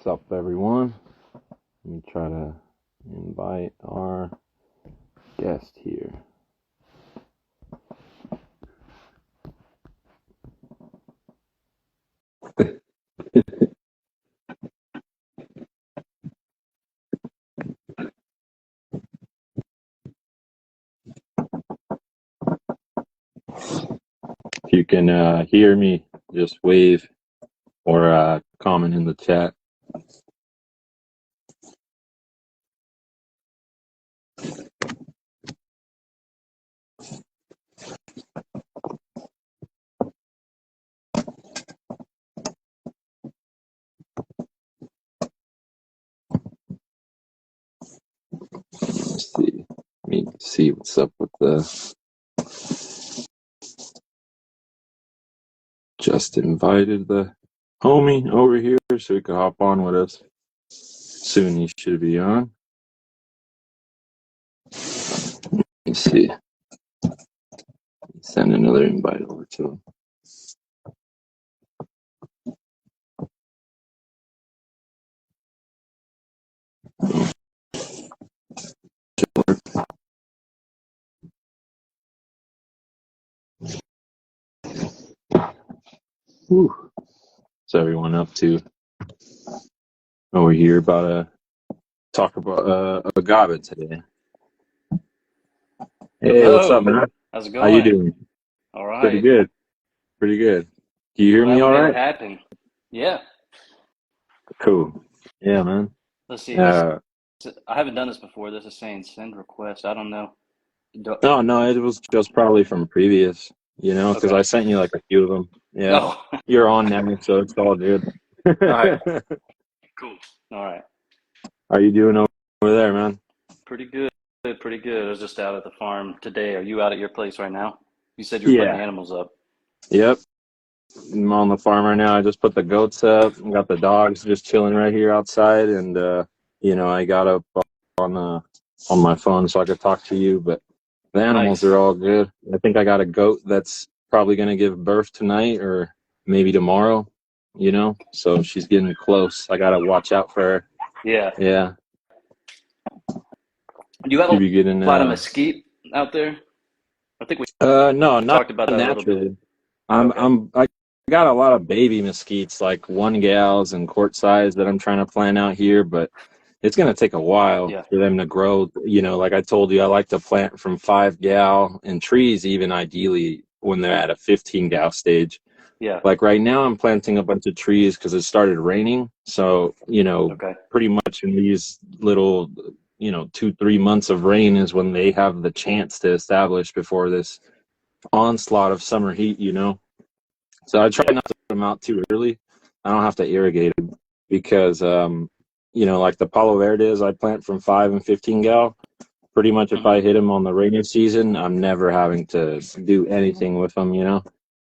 What's up, everyone? Let me try to invite our guest here. If you can hear me, just wave or comment in the chat. Let's see. Let me see what's up with the. Just invited the homie over here so he can hop on with us. Soon he should be on. Let's see. Send another invite over to him. Whew. What's everyone up to over here? About to talk about agave today. Hey, what's up, Hello. man? How's it How you going? doing? All Pretty right. good. Pretty good. Do you hear Glad me we all made it right? happen. Yeah. Cool. Yeah, man. Let's see. Uh, I haven't done this before. This is saying send request. I don't know. no, it was just probably from previous, because Okay. I sent you like a few of them. Yeah. Oh, You're on now, so it's all good. all right. Cool. All right. How you doing over there, man? Pretty good. Pretty good. I was just out at the farm today. Are you out at your place right now? You said you were putting the Yeah. animals up. Yep. I'm on the farm right now. I just put the goats up. Got the dogs just chilling right here outside, and I got up on my phone so I could talk to you. But the animals are Nice. all good. I think I got a goat that's probably going to give birth tonight or maybe tomorrow. So she's getting close. I got to watch out for her. Yeah. Yeah, Do you have she'll a be getting. lot of mesquite out there? I think we No, not talked about that a little bit. naturally. Okay. I got a lot of baby mesquites, like 1 gals and quart size that I'm trying to plant out here, but it's going to take a while Yeah. for them to grow. Like I told you, I like to plant from 5 gal and trees, even ideally when they're at a 15 gal stage. Yeah. Like right now, I'm planting a bunch of trees because it started raining. So, Okay. pretty much in these little, 2, 3 months of rain is when they have the chance to establish before this onslaught of summer heat. So I try Yeah. not to put them out too early. I don't have to irrigate them because, like the Palo Verdes, I plant from 5 and 15 gal. Pretty much if Hmm. I hit them on the rainy season, I'm never having to do anything with them,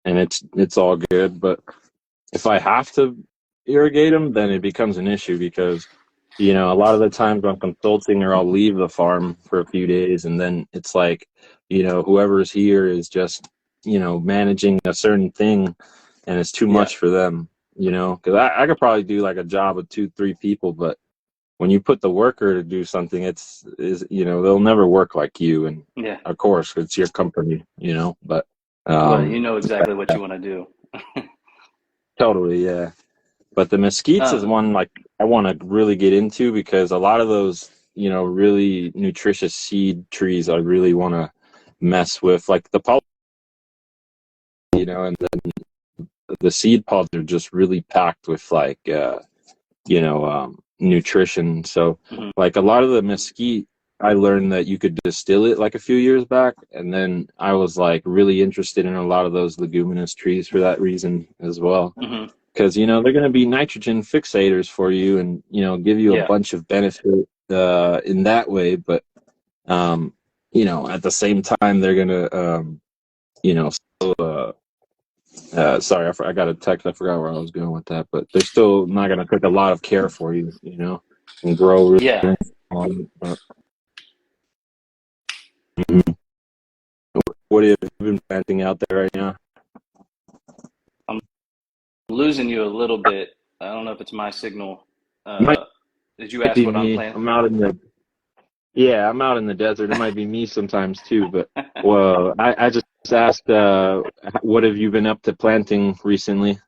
and it's all good. But if I have to irrigate them, then it becomes an issue because, a lot of the times I'm consulting or I'll leave the farm for a few days and then it's like, whoever's here is just, managing a certain thing and it's too Yeah. much for them, because I could probably do like a job with 2, 3 people, but when you put the worker to do something, they'll never work like you. And Yeah. of course it's your company, but, Well, you um, know exactly what you want to do. totally. Yeah. But the mesquites is Um, one like I want to really get into because a lot of those, really nutritious seed trees I really want to mess with, like the pulp, and the seed pods are just really packed with like, nutrition. So mhm. like a lot of the mesquite, I learned that you could distill it like a few years back, and then I was like really interested in a lot of those leguminous trees for that reason as well. Hmm. Because they're going to be nitrogen fixators for you and give you a Yeah. bunch of benefit in that way, but at the same time they're going to still, sorry, I got a text, I forgot where I was going with that, but they're still not going to take a lot of care for you, and grow Yeah. really on. But, mhm. What have you been planting out there right now? I'm losing you a little bit. I don't know if it's my signal. Might Did you ask be what I'm me. planting? I'm out in the desert. It might be me sometimes too, but well, I just asked, what have you been up to planting recently?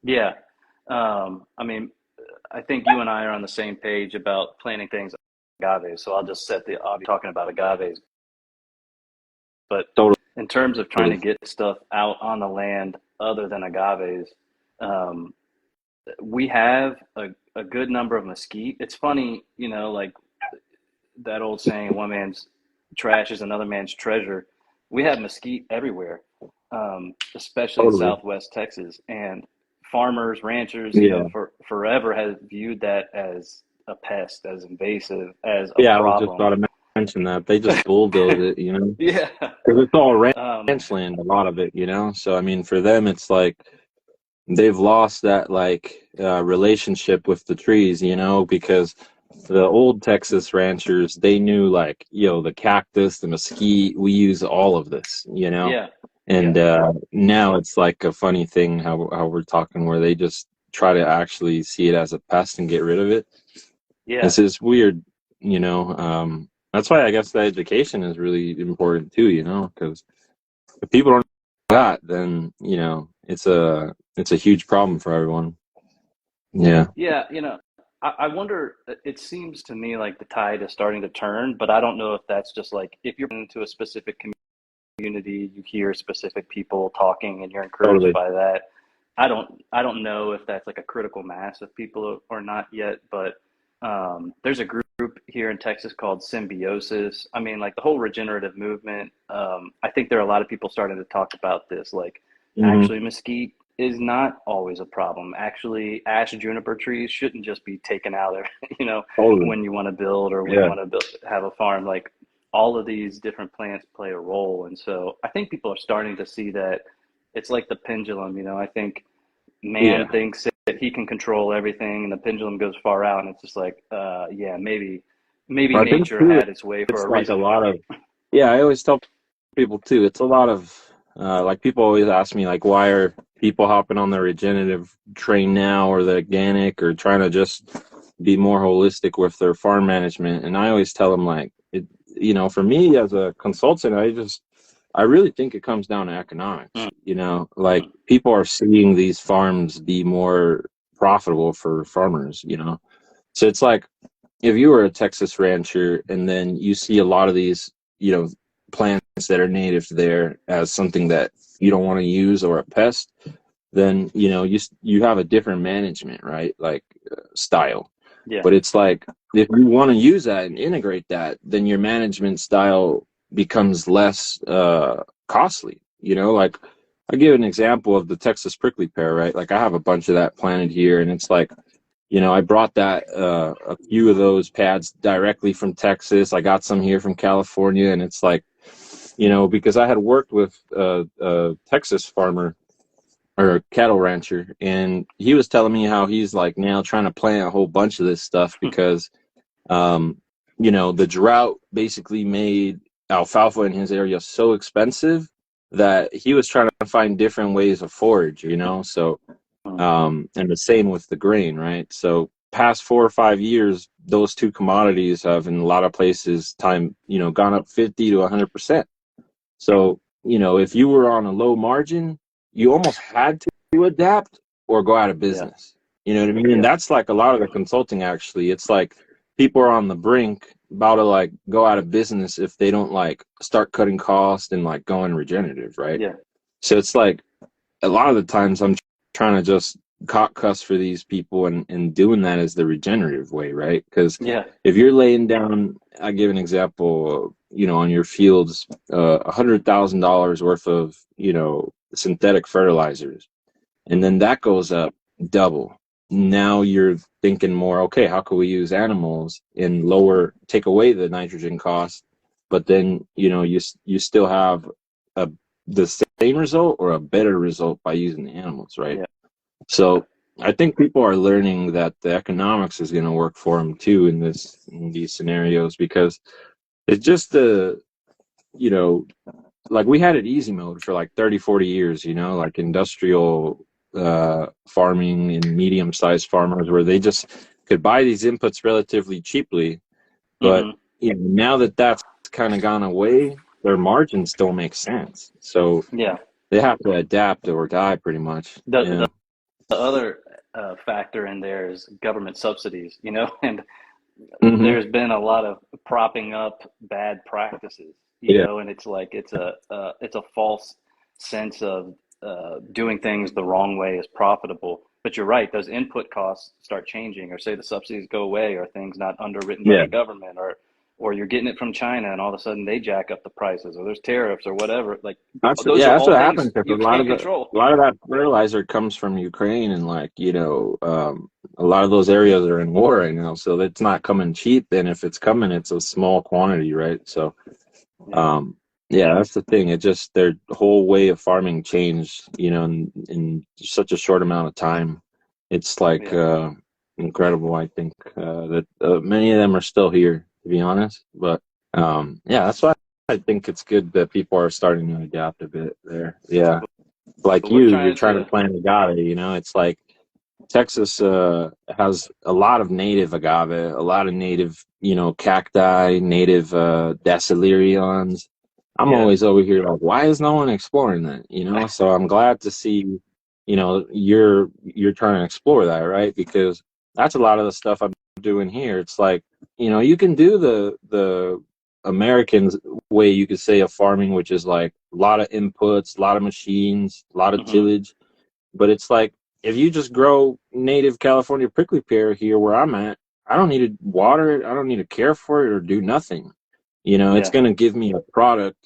Yeah. I mean, I think you and I are on the same page about planting things agave. So I'll be talking about agaves. But in terms of trying to Totally. get stuff out on the land other than agaves, um, we have a good number of mesquite. It's funny, like that old saying, one man's trash is another man's treasure. We have mesquite everywhere, especially in Totally. Southwest Texas. And farmers, ranchers, Yeah. for forever have viewed that as a pest, as invasive, as a Yeah, I was just problem. about to mention that. They just bulldoze it, you know, Yeah. because it's all Um, ranch land, a lot of it, you know. So I mean, for them, it's like they've lost that like relationship with the trees, you know, because the old Texas ranchers, they knew like, the cactus, the mesquite, we use all of this, you know. yeah. Yeah. And now it's like a funny thing how we're talking where they just try to actually see it as a pest and get rid of it. Yeah. This is weird, you know. That's why I guess the education is really important too, you know, because if people don't know that, then it's a huge problem for everyone. Yeah, Yeah. I wonder, it seems to me like the tide is starting to turn, but I don't know if that's just like if you're into a specific community, you hear specific people talking and you're encouraged totally. by that. I don't know if that's like a critical mass of people or not yet, but there's a group here in Texas called Symbiosis. I mean, like the whole regenerative movement. I think there are a lot of people starting to talk about this. Like, Hmm. actually, mesquite is not always a problem. Actually, ash juniper trees shouldn't just be taken out of, Totally. when you want to build or when you Yeah. want to have a farm. Like, all of these different plants play a role. And so I think people are starting to see that it's like the pendulum. I think man Yeah. thinks that he can control everything and the pendulum goes far out and it's just like, yeah, maybe But I think nature too, had its way for it's a like a reason. lot of, yeah, I always tell people too, it's a lot of, like people always ask me, like, why are people hopping on the regenerative train now or the organic or trying to just be more holistic with their farm management? And I always tell them, like, for me as a consultant, I really think it comes down to economics, like people are seeing these farms be more profitable for farmers, So it's like, if you were a Texas rancher and then you see a lot of these, plants that are native there as something that you don't want to use or a pest, then you have a different management, right? Like style. Yeah. But it's like if you want to use that and integrate that, then your management style becomes less costly. Like I give an example of the Texas prickly pear, right? Like I have a bunch of that planted here, and it's like I brought that a few of those pads directly from Texas. I got some here from California, and it's like, because I had worked with a Texas farmer or a cattle rancher, and he was telling me how he's like now trying to plant a whole bunch of this stuff because, um, the drought basically made alfalfa in his area so expensive that he was trying to find different ways of forage, so and the same with the grain, right? So past 4 or 5 years, those two commodities have in a lot of places gone up 50 to 100%. So, if you were on a low margin, you almost had to adapt or go out of Yeah. business. You know what I mean? And Yeah. that's like a lot of the consulting actually. It's like people are on the brink about to like go out of business if they don't like start cutting costs and like going regenerative, right? Yeah. So it's like a lot of the times I'm trying to just cock cuss for these people and doing that as the regenerative way, right? Because Yeah. if you're laying down, I give an example, on your fields, $100,000 worth of, synthetic fertilizers, and then that goes up double. Now you're thinking more, okay, how can we use animals and take away the nitrogen cost, but then you still have a the same result or a better result by using the animals, right? Yeah. So I think people are learning that the economics is going to work for them too in these scenarios because it's just you know like we had it easy mode for like 30, 40 years, like industrial farming and medium-sized farmers where they just could buy these inputs relatively cheaply, but Hmm. now that that's kind of gone away, their margins don't make sense. So Yeah. they have to adapt or die pretty much. The Yeah. the other factor in there is government subsidies, and Hmm. there's been a lot of propping up bad practices, Yeah. and it's like it's a false sense of doing things the wrong way is profitable. But you're right; those input costs start changing, or say the subsidies go away, or things not underwritten by Yeah. the government, or you're getting it from China, and all of a sudden they jack up the prices, or there's tariffs, or whatever. Like those are That's all what things happens because you can't control. a lot of that fertilizer comes from Ukraine, and a lot of those areas are in war right now, so it's not coming cheap. And if it's coming, it's a small quantity, right? So Yeah, um, yeah, that's the thing. It just their whole way of farming changed, in such a short amount of time. It's like yeah. incredible. I think that many of them are still here, to be honest, but. Yeah, that's why I think it's good that people are starting to adapt a bit there. Yeah. Like But we're you're trying trying to to. plant agave, it's like Texas has a lot of native agave, a lot of native, cacti, native decilerions. I'm Yeah, always over here like, why is no one exploring that? So I'm glad to see, you're trying to explore that, right? Because that's a lot of the stuff I'm doing here. It's like, you can do the American way, you could say, of farming, which is like a lot of inputs, a lot of machines, a lot of hmm, tillage. But it's like if you just grow native California prickly pear here where I'm at, I don't need to water it, I don't need to care for it or do nothing. It's yeah, going to give me a product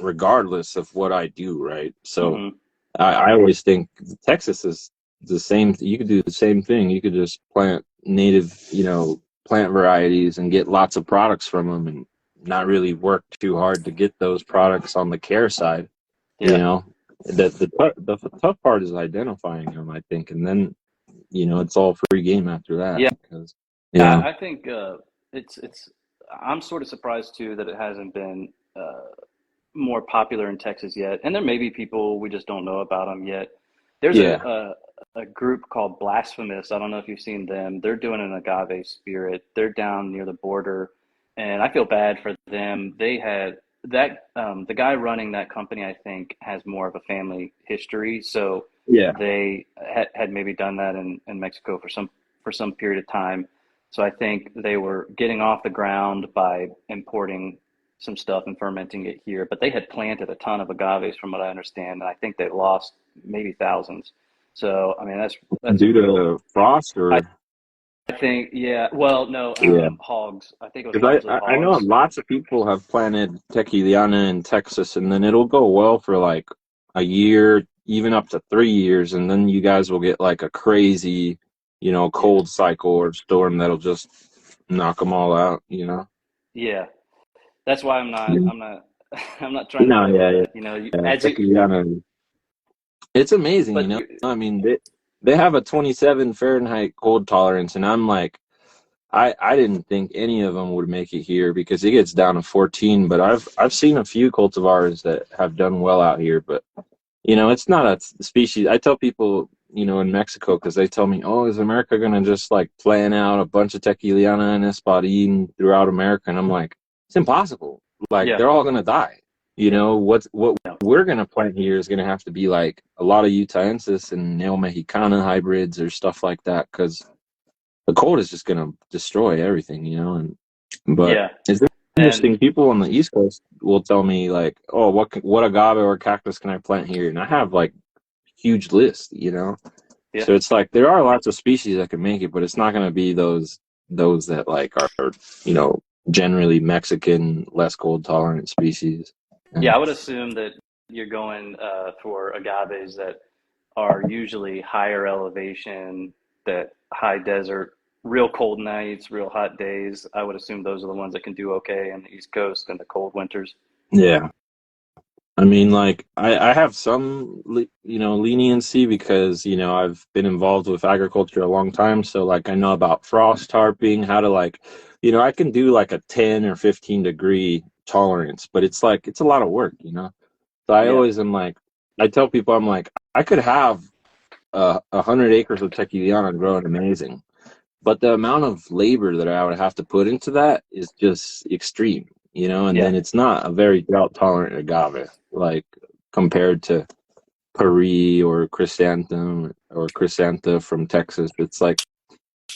regardless of what I do, right? So hmm, I always think Texas is the same. You could do the same thing. You could just plant native, plant varieties and get lots of products from them and not really work too hard to get those products on the care side. You yeah, know, the tough part is identifying them, I think, and then it's all free game after that. yeah. Because yeah, I think it's. I'm sort of surprised too that it hasn't been more popular in Texas yet, and there may be people we just don't know about them yet. There's yeah, a group called Blasphemous. I don't know if you've seen them. They're doing an agave spirit. They're down near the border, and I feel bad for them. They had that the guy running that company, I think, has more of a family history, so yeah. they had maybe done that in Mexico for some period of time. So I think they were getting off the ground by importing some stuff and fermenting it here, but they had planted a ton of agaves from what I understand, and I think they lost maybe thousands. So I mean that's a Due real. to frost I or think yeah. Well, no, yeah. hogs. I think it was Because harmful I know hogs. lots of people have planted tequiliana in Texas, and then it'll go well for like a year, even up to 3 years, and then you guys will get like a crazy, Yeah, cold cycle or storm that'll just knock them all out. yeah. That's why Yeah. I'm not I'm not trying to No, play with yeah, that. As you tequiliana. It's amazing, but you I mean, they have a 27 Fahrenheit cold tolerance, and I'm like, I didn't think any of them would make it here because it gets down to 14. But I've seen a few cultivars that have done well out here, but it's not a species. I tell people, in Mexico, because they tell me, oh, is America gonna just like plan out a bunch of tequiliana and espadín throughout America? And I'm like, it's impossible. Like yeah they're all gonna die. yeah What yeah we're gonna plant here is gonna have to be like a lot of Utahensis and Neo Mexicana hybrids or stuff like that, because the cold is just gonna destroy everything. But yeah it's and interesting. People on the East Coast will tell me like, "Oh, what agave or cactus can I plant here?" And I have like huge list. yeah. So it's like there are lots of species that can make it, but it's not going to be those that like are you know generally Mexican, less cold tolerant species. Yeah, And I would assume that you're going for agaves that are usually higher elevation, that high desert, real cold nights, real hot days. I would assume those are the ones that can do okay in the East Coast in the cold winters. yeah, I mean, like I have some leniency because I've been involved with agriculture a long time, so like I know about frost tarping, how to like I can do like a 10 or 15 degree tolerance, but it's like it's a lot of work. So I Yeah, always am like, I tell people, I'm like, I could have 100 acres of tequiliana growing amazing, but the amount of labor that I would have to put into that is just extreme, you know. And Yeah. then it's not a very drought tolerant agave, like compared to Paris or Chrysanthemum or Chrysantha from Texas. It's like,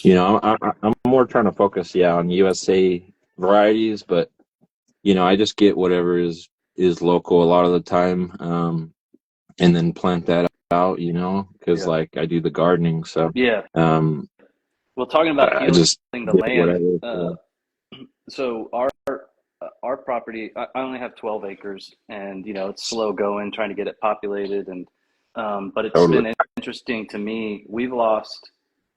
you know, I'm more trying to focus, yeah, on USA varieties, but you know, I just get whatever is local a lot of the time, and then plant that out, you know, because Yeah. like I do the gardening, so Yeah. um, Well, talking about I healing just the get land, whatever. so our property, I only have 12 acres, and it's slow going, trying to get it populated, and but it's Totally. been interesting to me. We've lost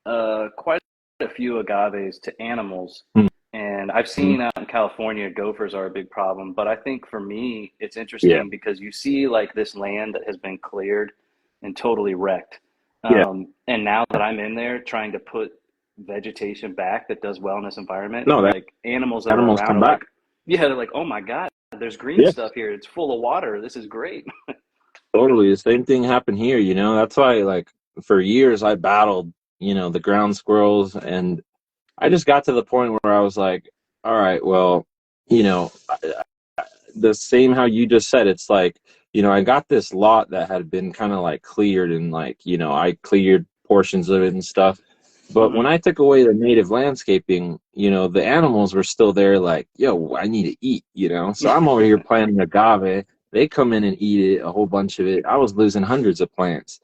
quite a few agaves to animals, and I've Mhm. seen out in California, gophers are a big problem. But I think for me, it's Yeah, interesting because you see like this land that has been cleared and totally wrecked. yeah. And now that I'm in there trying to put vegetation back that does well in this environment, No, that like animals that are animals around come are back. like, yeah, they're like, oh my God, there's green Yeah, stuff here. It's full of water. This is great. totally. The same thing happened here, you know. That's why, like, for years I battled, you know, the ground squirrels, and I just got to the point where I was like, all right, well, you know, the same how you just said, it's like, you know, I got this lot that had been kind of like cleared, and like, you know, I cleared portions of it and stuff. But when Hmm. I took away the native landscaping, you know, the animals were still there, like, yo, I need to eat, you know. So I'm over here planting agave. They come in and eat it, a whole bunch of it. I was losing hundreds of plants.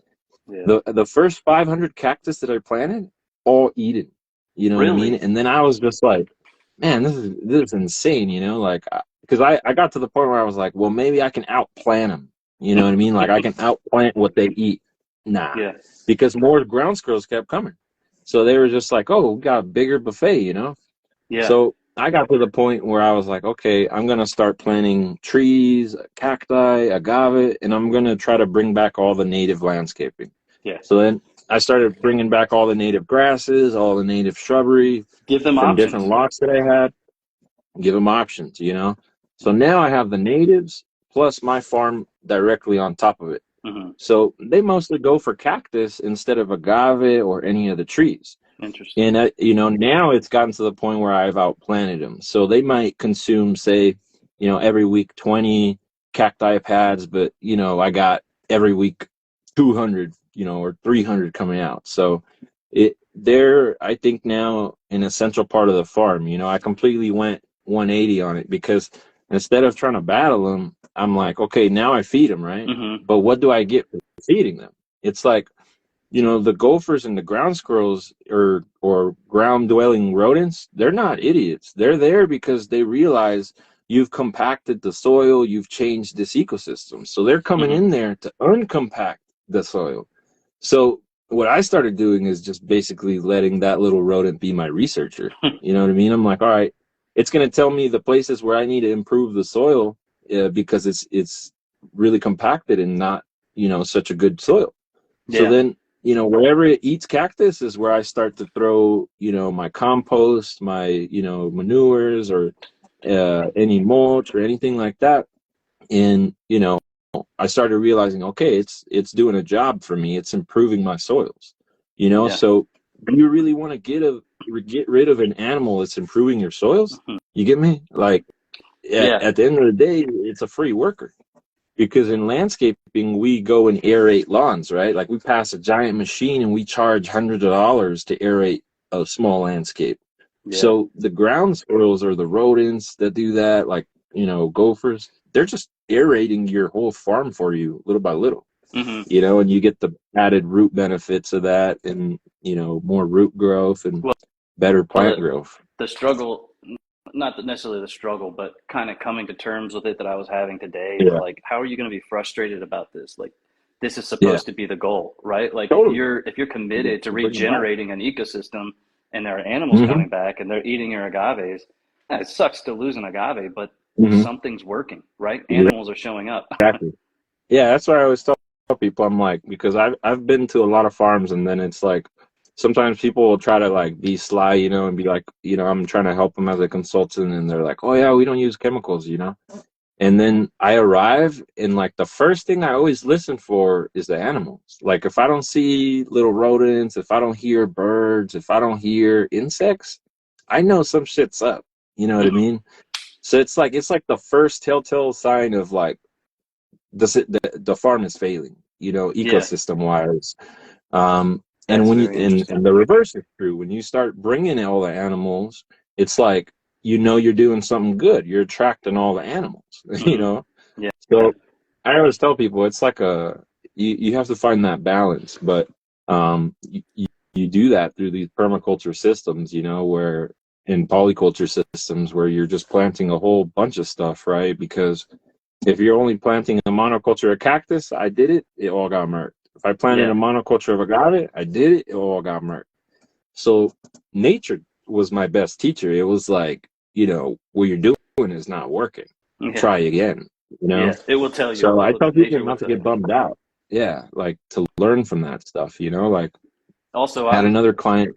Yeah. The first 500 cactus that I planted, all eaten. You know what I mean? Really? And then I was just like, man, this is insane. You know, like because I got to the point where I was like, well, maybe I can outplant them. You know what I mean? Like I can outplant what they eat. Nah, Yeah. because more ground squirrels kept coming. So they were just like, oh, we got a bigger buffet. You know. Yeah. So I got to the point where I was like, okay, I'm gonna start planting trees, cacti, agave, and I'm gonna try to bring back all the native landscaping. Yeah. So then I started bringing back all the native grasses, all the native shrubbery Give them from different options. lots that I had, give them options, you know. So now I have the natives plus my farm directly on top of it. Hmm. So they mostly go for cactus instead of agave or any of the trees. Interesting. And you know, now it's gotten to the point where I've outplanted them. So they might consume, say, you know, every week 20 cacti pads, but you know, I got every week 200, you know, or 300 coming out. So they're, I think, now an essential part of the farm. You know, I completely went 180 on it because instead of trying to battle them, I'm like, okay, now I feed them, right? Hmm. But what do I get for feeding them? It's like, you know, the gophers and the ground squirrels or ground dwelling rodents, they're not idiots. They're there because they realize you've compacted the soil, you've changed this ecosystem. So they're coming Hmm. in there to uncompact the soil. So what I started doing is just basically letting that little rodent be my researcher. You know what I mean? I'm like, all right, it's going to tell me the places where I need to improve the soil, because it's really compacted and not, you know, such a good soil. So Yeah. then, you know, wherever it eats cactus is where I start to throw, you know, my compost, my, you know, manures, or any mulch or anything like that. And, you know, I started realizing, okay, it's doing a job for me. It's improving my soils, you know. Yeah. So do you really want to get rid of an animal that's improving your soils? Mhm. You get me? Like Yeah. at the end of the day, it's a free worker. Because in landscaping, we go and aerate lawns, right? Like we pass a giant machine and we charge hundreds of dollars to aerate a small landscape. Yeah. So the ground squirrels or the rodents that do that, like, you know, gophers, they're just aerating your whole farm for you little by little, Hmm. you know, and you get the added root benefits of that, and, you know, more root growth and Well, better plant the growth. the struggle, not necessarily the struggle, but kind of coming to terms with it that I was having today is Yeah. like, how are you going to be frustrated about this? Like, this is Yeah. supposed to be the goal, right? Like, if Totally. you're committed to Bring them back. regenerating an ecosystem, and there are animals Hmm. coming back and they're eating your agaves, it sucks to lose an agave, but Hmm. something's working, right? Animals are showing up. Exactly. Yeah, that's what I always tell people. I'm like, because I've been to a lot of farms, and then it's like sometimes people will try to like be sly, you know, and be like, you know, I'm trying to help them as a consultant, and they're like, oh yeah, we don't use chemicals, you know. And then I arrive, and like the first thing I always listen for is the animals. Like if I don't see little rodents, if I don't hear birds, if I don't hear insects, I know some shit's up. You know what I mean? So it's like the first telltale sign of like the farm is failing, Yeah, ecosystem wise. And that's when you very and interesting. the reverse is true. When you start bringing in all the animals, it's like you're doing something good. You're attracting all the animals. you Hmm. know. Yeah, So I always tell people it's like you have to find that balance, but you do that through these permaculture systems, where in polyculture systems where you're just planting a whole bunch of stuff, right? Because if you're only planting a monoculture of cactus, I did it, it all got murked. If I planted yeah, a monoculture of agave, I did it, it all got murked. So nature was my best teacher. It was like, what you're doing is not working. yeah, Try again, you know? yeah. It will tell you. So I tell people Nature will not to tell you. get bummed out. Yeah, like to learn from that stuff, like Also, I had I'm another client.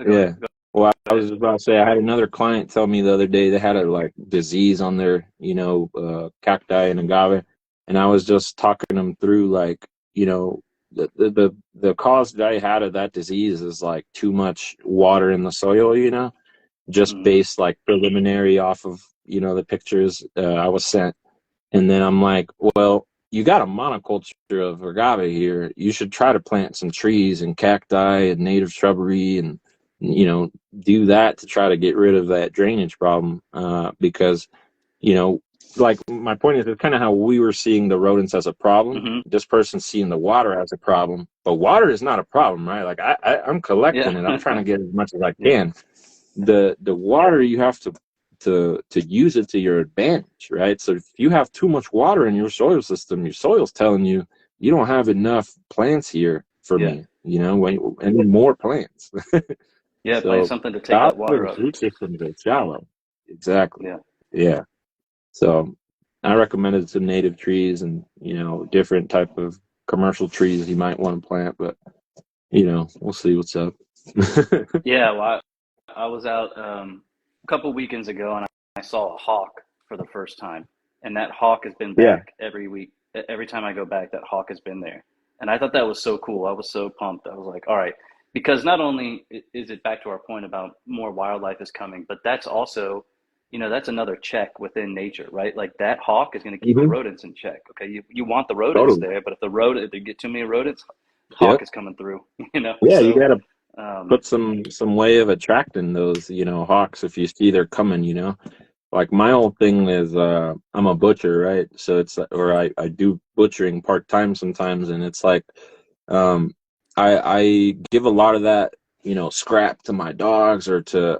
go Yeah. Well, I ahead. was about to say I had another client tell me the other day they had a like disease on their, cacti and agave, and I was just talking them through like, the cause that I had of that disease is like too much water in the soil, just Hmm. based like preliminary off of, the pictures I was sent. And then I'm like, well, you got a monoculture of agave here. You should try to plant some trees and cacti and native shrubbery and, do that to try to get rid of that drainage problem. Because, you know, like my point is, it's kind of how we were seeing the rodents as a problem. Hmm. This person's seeing the water as a problem, but water is not a problem, right? Like I'm Yeah, collecting it. I'm trying to get as much as I yeah, can. The water you have to use it to your advantage, right? So if you have too much water in your soil system, your soil's telling you you don't have enough plants here for yeah, me. I need more plants. yeah. Plant So something to take that water God's up. root systems are shallow. Exactly. Yeah, Yeah. So I recommended some native trees and different type of commercial trees you might want to plant, but we'll see what's up. yeah. Well, I was out a couple weekends ago, and I saw a hawk for the first time, and that hawk has been Yeah. back every week. Every time I go back, that hawk has been there, and I thought that was so cool. I was so pumped. I was like, all right, because not only is it back to our point about more wildlife is coming, but that's also, that's another check within nature, right? Like that hawk is going to keep the Hmm. rodents in check. Okay, you want the rodents Totally. there, but if they get too many rodents, hawk Yep. is coming through. Yeah, you So. gotta Um, put some way of attracting those, hawks if you see they're coming. Like my whole thing is I'm a butcher, right? So it's or I do butchering part time sometimes, and it's like um I give a lot of that, scrap to my dogs or to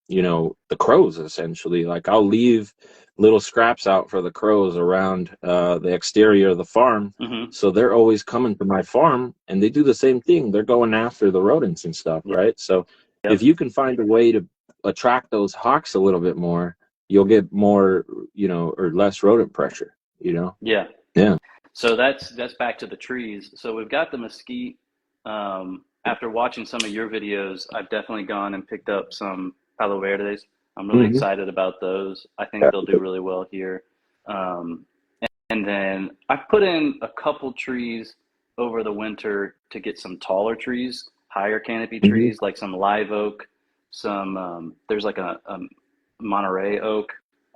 the crows essentially. Like I'll leave little scraps out for the crows around the exterior of the farm. mhm. So they're always coming to my farm and they do the same thing. They're going after the rodents and stuff, right? So if Yep. you can find a way to attract those hawks a little bit more, you'll get more, or less rodent pressure. Yeah. Yeah. So that's back to the trees. So we've got the mesquite. After watching some of your videos, I've definitely gone and picked up some palo verdes. I'm really Hmm. excited about those. I think they'll do really well here. Um, and then I've put in a couple trees over the winter to get some taller trees, higher canopy Hmm. trees, like some live oak, some there's like a Monterey oak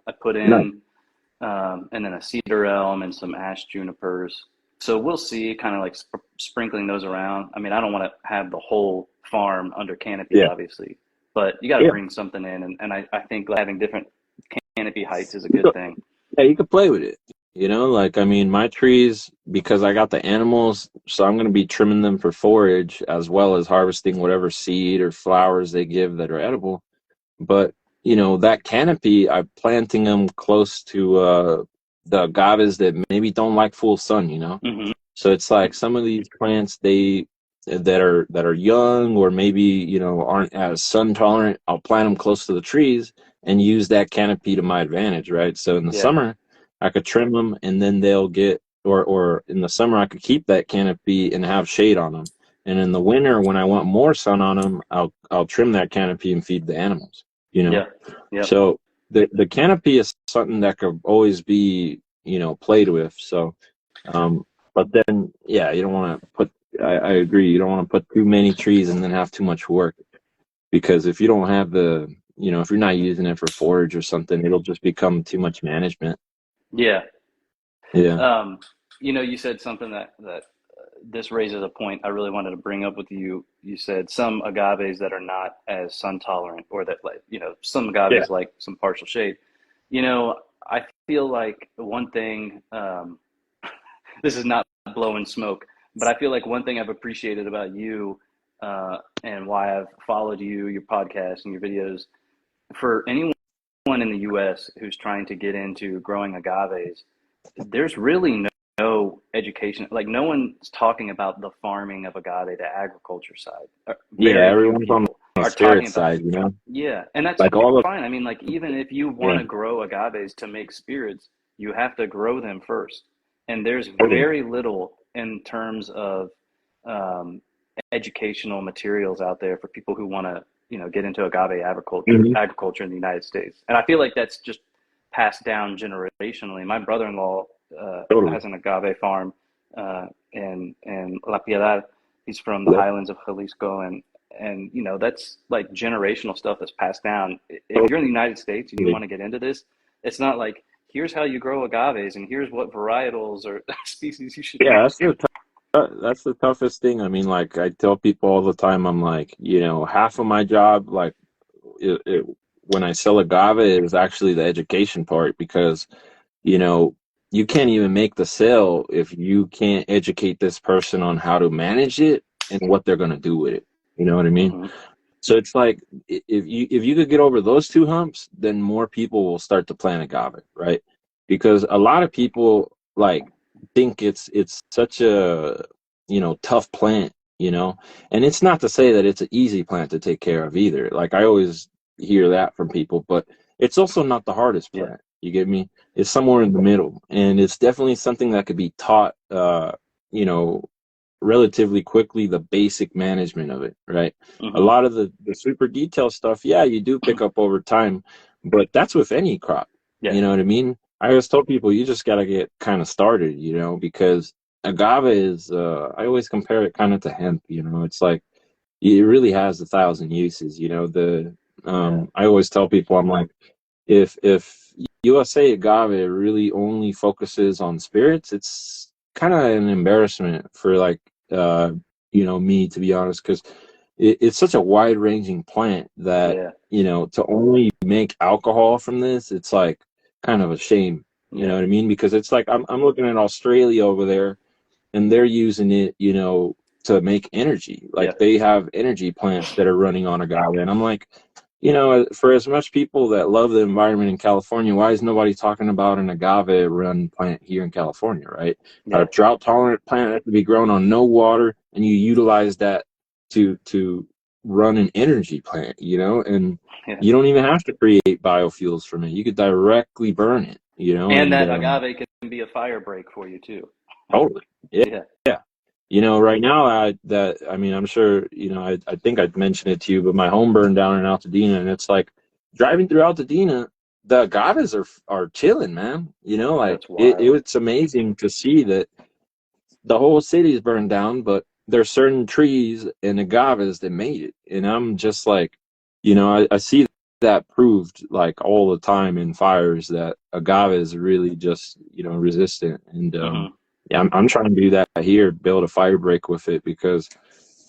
I put Nice. in, and then a cedar elm and some ash junipers. So we'll see, kind of like sprinkling those around. I mean, I don't want to have the whole farm under canopy, Yeah. obviously, but you got to Yeah. bring something in, and I think having different canopy heights is a good thing. Yeah, you could play with it. Like I mean, my trees, because I got the animals, so I'm going to be trimming them for forage as well as harvesting whatever seed or flowers they give that are edible. But that canopy, I'm planting them close to the agaves that maybe don't like full sun. Hmm. So it's like some of these plants that are young or maybe aren't as sun tolerant. I'll plant them close to the trees and use that canopy to my advantage, right? So in the Yeah, summer, I could trim them and then they'll get or in the summer I could keep that canopy and have shade on them. And in the winter, when I want more sun on them, I'll trim that canopy and feed the animals. You know, yeah, yep. so the canopy is something that could always be, played with. So, but then, yeah, you don't want to put. I agree. You don't want to put too many trees and then have too much work, because if you don't have if you're not using it for forage or something, it'll just become too much management. Yeah. Yeah. Um, you said something that this raises a point I really wanted to bring up with you. You said some agaves that are not as sun tolerant, or that, like, some Yeah. agaves like some partial shade. You know, I feel like one thing, this is not blowing smoke, but I feel like one thing I've appreciated about you, and why I've followed you, your podcast and your videos, for anyone in the US who's trying to get into growing agaves, there's really no education. Like, no one's talking about the farming of agave, the agriculture side. Yeah. Very few Everyone's on people the are spirit talking about. side, Yeah, and that's like all the. fine. I mean, like, even if you want Yeah. to grow agaves to make spirits, you have to grow them first. And there's Totally. very little in terms of um, educational materials out there for people who want to, get into agave Hmm. agriculture in the United States. And I feel like that's just passed down generationally. My brother-in-law Totally. has an agave farm in La Piedad. He's from the Yep. highlands of Jalisco, and that's like generational stuff that's passed down. If you're in the Totally. United States and you want to get into this, it's not like, here's how you grow agaves and here's what varietals or species you should Yeah, use. that's the toughest thing. I mean, like I tell people all the time, I'm like, half of my job, like when I sell agave, is actually the education part, because you know you can't even make the sale if you can't educate this person on how to manage it and what they're going to do with it. You know what I mean? Hmm. So it's like, if you could get over those two humps, then more people will start to plant agave, right? Because a lot of people like think it's such a tough plant, and it's not to say that it's an easy plant to take care of either. Like I always hear that from people, but it's also not the hardest Yeah. plant. You get me? It's somewhere in the middle, and it's definitely something that could be taught. You know, relatively quickly, the basic management of it, right? A Hmm. lot of the super detailed stuff, yeah, you do pick up over time, but that's with any crop. Yeah. You know what I mean? I always tell people you just got to get kind of started, because agave is, I always compare it kind of to hemp, it's like it really has 1,000 uses, Yeah. I always tell people, I'm like, if USA agave really only focuses on spirits, it's kind of an embarrassment for like me, to be honest, because it's such a wide ranging plant that Yeah. to only make alcohol from this, it's like kind of a shame. You Yeah. know what I mean? Because it's like I'm looking at Australia over there, and they're using it, to make energy. Yeah. Like they have energy plants that are running on agave, and I'm like, for as much people that love the environment in California, why is nobody talking about an agave run plant here in California, right? A Yeah. drought tolerant plant that can be grown on no water, and you utilize that to run an energy plant, and Yeah. you don't even have to create biofuels from it. You could directly burn it, And and that agave can be a fire break for you too. totally. Yeah. Yeah. Yeah. Right now, I'm sure, I think I'd mentioned it to you, but my home burned down in Altadena, and it's like driving through Altadena, the agaves are chilling, man. Like That's wild. it's amazing to see that the whole city's burned down, but there's certain trees and agaves that made it. And I'm just like, I see that proved like all the time in fires, that agave is really just, resistant. And Hmm. yeah, I'm trying to do that here, build a fire break with it, because,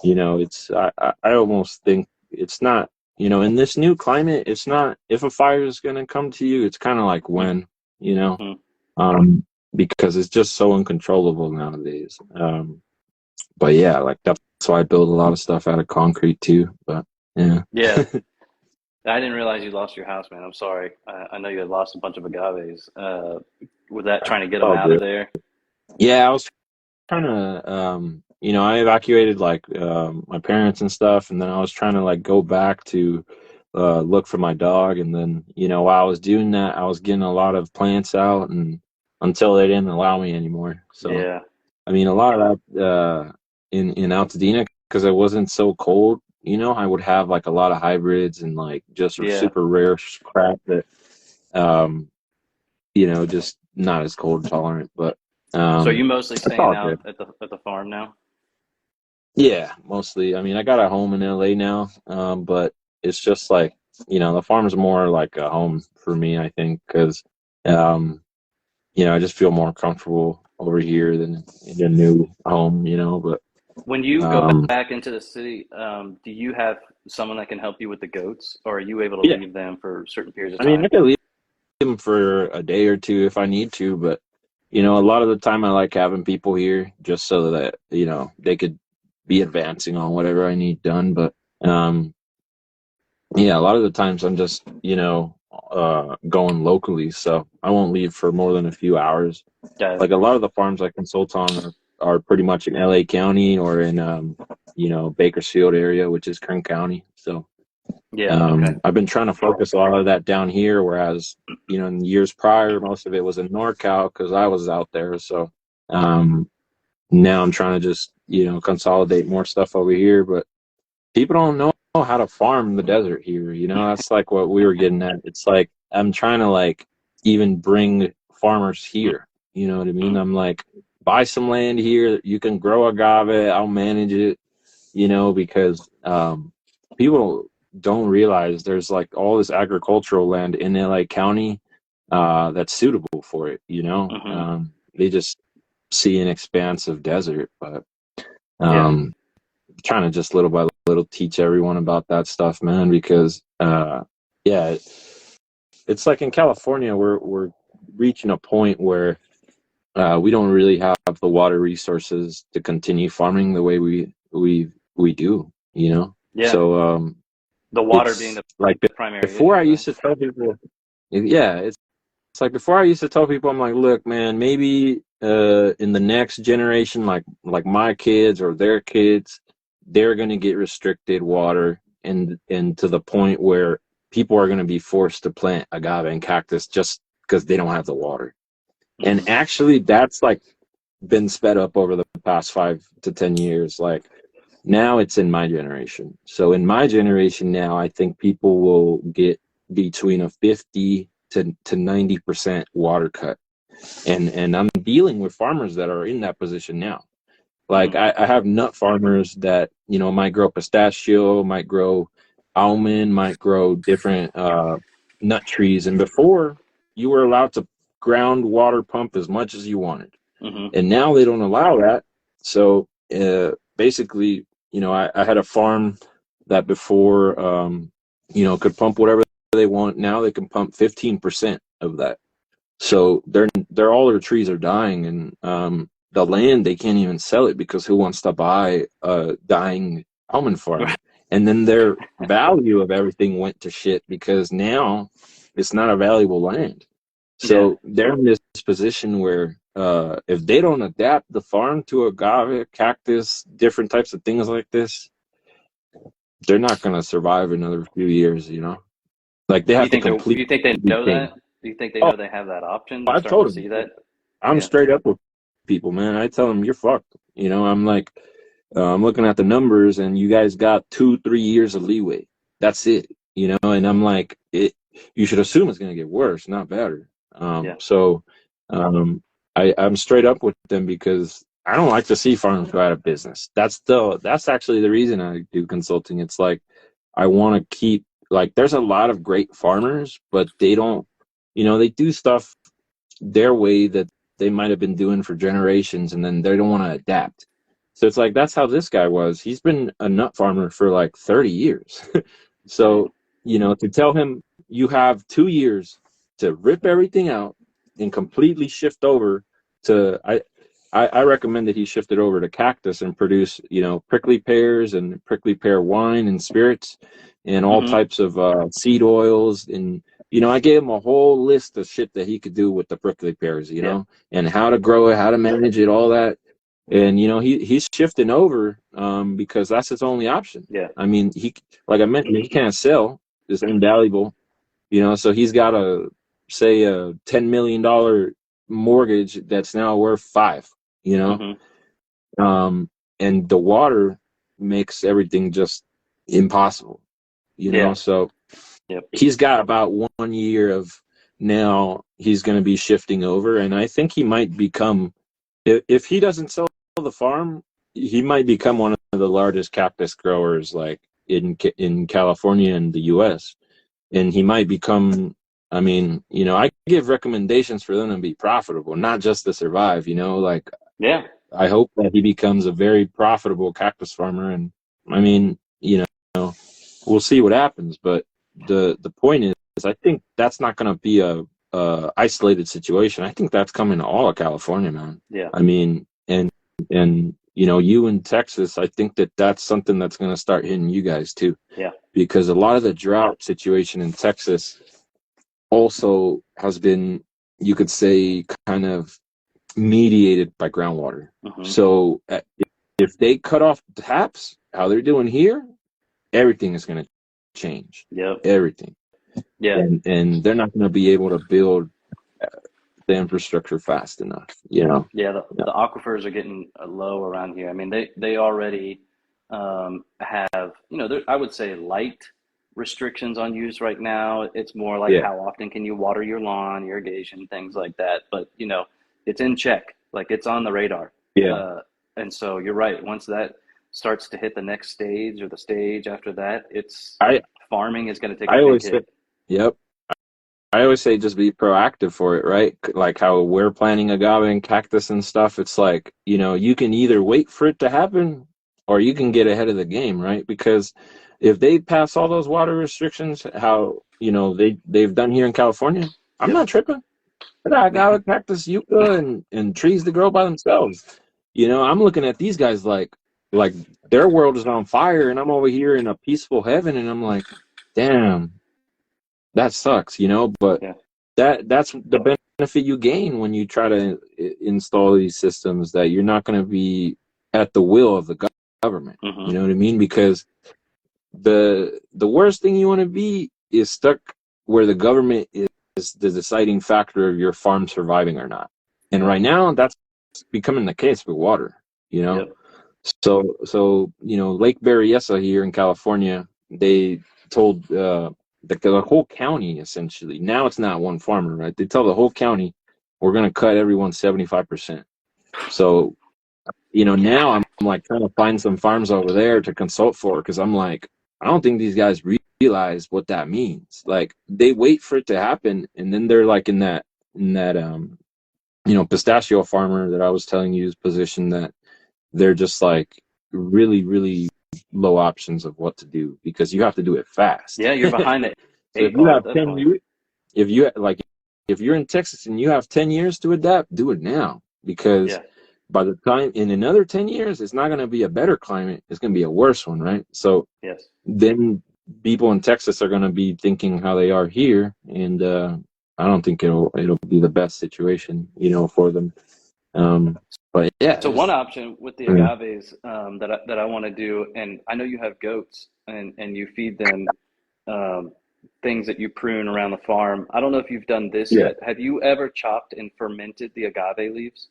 it's, I almost think it's not, in this new climate, it's not if a fire is going to come to you, it's kind of like when, you know, Hmm. um, because it's just so uncontrollable nowadays. But yeah, like that's why I build a lot of stuff out of concrete too. But yeah, Yeah. I didn't realize you lost your house, man. I'm sorry. I know you had lost a bunch of agaves. Was that trying to get them all out of good. there? Yeah, I was trying to, I evacuated like my parents and stuff, and then I was trying to like go back to look for my dog, and then while I was doing that, I was getting a lot of plants out, and until they didn't allow me anymore. So Yeah. I mean, a lot of that in Altadena, because it wasn't so cold. I would have like a lot of hybrids and like just Yeah. super rare crap that just not as cold tolerant. But So are you mostly it's staying all out good. at the farm now? Yeah, mostly. I mean, I got a home in LA now, but it's just like, the farm's more like a home for me, I think, because, I just feel more comfortable over here than in a new home, but, When you go um, back into the city, do you have someone that can help you with the goats, or are you able to yeah, leave them for certain periods of I mean, I time? could leave them for a day or two if I need to, but, a lot of the time I like having people here just so that, they could be advancing on whatever I need done. But, yeah, a lot of the times I'm just, going locally, so I won't leave for more than a few hours. Got it. Like a lot of the farms I consult on are pretty much in LA County or in, Bakersfield area, which is Kern County. So Yeah. Okay. I've been trying to focus a lot of that down here, whereas, in years prior, most of it was in NorCal because I was out there. So um, now I'm trying to just, consolidate more stuff over here, but people don't know how to farm the desert here. That's like what we were getting at. It's like I'm trying to like even bring farmers here. You know what I mean? Mm. I'm like, buy some land here. You can grow agave. I'll manage it. Because people don't realize there's like all this agricultural land in LA County that's suitable for it. Hmm. They just see an expanse of desert, but Yeah. um, trying to just little by little teach everyone about that stuff, man, because yeah, it's like in California we're reaching a point where we don't really have the water resources to continue farming the way we do, Yeah. so The water being it's the like primary before I issue, right? used to tell people, yeah, it's like before I used to tell people, I'm like, look, man, maybe in the next generation, like my kids or their kids, they're going to get restricted water, and to the point where people are going to be forced to plant agave and cactus just because they don't have the water. Hmm. And actually, that's like been sped up over the past 5 to 10 years. Like now, it's in my generation. So in my generation now, I think people will get between a 50 to 90% water cut, and I'm dealing with farmers that are in that position now. Like Hmm. I have nut farmers that might grow pistachio, might grow almond, might grow different nut trees, and before you were allowed to groundwater pump as much as you wanted, Hmm. and now they don't allow that. So basically, I had a farm that before could pump whatever they want. Now they can pump 15% of that. So they're all their trees are dying, and the land they can't even sell it because who wants to buy a dying almond farm? And then their value of everything went to shit because now it's not a valuable land. Yeah. So they're in this position where if they don't adapt the farm to agave, cactus, different types of things like this, they're not going to survive another few years. Like they Do you have to think they completely do you think they know change. that? Do you think they Oh, know they have that option? They're I've starting told to them. see that. I'm Yeah. straight up with people, man. I tell them you're fucked. I'm like, I'm looking at the numbers, and you guys got 2, 3 years of leeway. That's it. And I'm like, it. You should assume it's gonna get worse, not better. Yeah. So, um, I'm straight up with them because I don't like to see farms go out of business. That's actually the reason I do consulting. It's like I want to keep like there's a lot of great farmers, but they don't. They do stuff their way that they might have been doing for generations, and then they don't want to adapt. So it's like that's how this guy was. He's been a nut farmer for like 30 years. Right. So, to tell him you have 2 years to rip everything out and completely shift over to I recommend that he shifted over to Cactus and produce, prickly pears and prickly pear wine and spirits and all Hmm. types of seed oils. And, I gave him a whole list of shit that he could do with the prickly pears, Yeah. and how to grow it, how to manage it, all that. And, he's shifting over because that's his only option. Yeah. I mean, like I mentioned, he can't sell. It's invaluable, so he's got say a $10 million mortgage that's now worth 5, you know, Hmm. um, and the water makes everything just impossible, Yeah. so Yep. he's got about 1 year of now he's going to be shifting over, and I think he might become, if he doesn't sell the farm, he might become one of the largest cactus growers like in California and the U.S. And he might become. I mean, I give recommendations for them to be profitable, not just to survive. Like Yeah. I hope that he becomes a very profitable cactus farmer, and I mean, we'll see what happens. But the point is, I think that's not going to be a isolated situation. I think that's coming to all of California, man. Yeah. I mean, and you in Texas, I think that's something that's going to start hitting you guys too. Yeah. Because a lot of the drought situation in Texas also has been, you could say, kind of mediated by groundwater. Mm-hmm. So if they cut off the taps, how they're doing here, everything is going to change. Yep. Everything. Yeah. And they're not going to be able to build the infrastructure fast enough. Yeah. The aquifers are getting low around here. I mean, they already have, I would say light restrictions on use right now. It's more like how often can you water your lawn, irrigation, things like that. But, it's in check, like it's on the radar. Yeah. And so you're right. Once that starts to hit the next stage or the stage after that, farming is going to take a big hit. Yep. I always say just be proactive for it, right? Like how we're planting agave and cactus and stuff. It's like, you can either wait for it to happen or you can get ahead of the game, right? Because if they pass all those water restrictions, how, they've done here in California, I'm not tripping. I got agave, cactus, yucca, and trees to grow by themselves. I'm looking at these guys like their world is on fire and I'm over here in a peaceful heaven and I'm like, damn. That sucks, but that's the benefit you gain when you try to install these systems, that you're not going to be at the will of the government. Mm-hmm. You know what I mean? Because the worst thing you want to be is stuck where the government is the deciding factor of your farm surviving or not. And right now, that's becoming the case with water. Yep. So Lake Berryessa here in California, they told the whole county, essentially. Now it's not one farmer, right? They tell the whole county, we're going to cut everyone 75%. So, now I'm like trying to find some farms over there to consult for, because I'm like, I don't think these guys realize what that means. Like they wait for it to happen, and then they're like in that pistachio farmer that I was telling you is position, that they're just like really, really low options of what to do, because you have to do it fast. Yeah, you're behind it. So if you have 10 years, if you're in Texas and you have 10 years to adapt, do it now, because by the time in another 10 years, it's not going to be a better climate. It's going to be a worse one, right? So then people in Texas are going to be thinking how they are here, and I don't think it'll be the best situation, for them. But yeah. So one option with the agaves that I want to do, and I know you have goats and you feed them things that you prune around the farm. I don't know if you've done this yet. Have you ever chopped and fermented the agave leaves?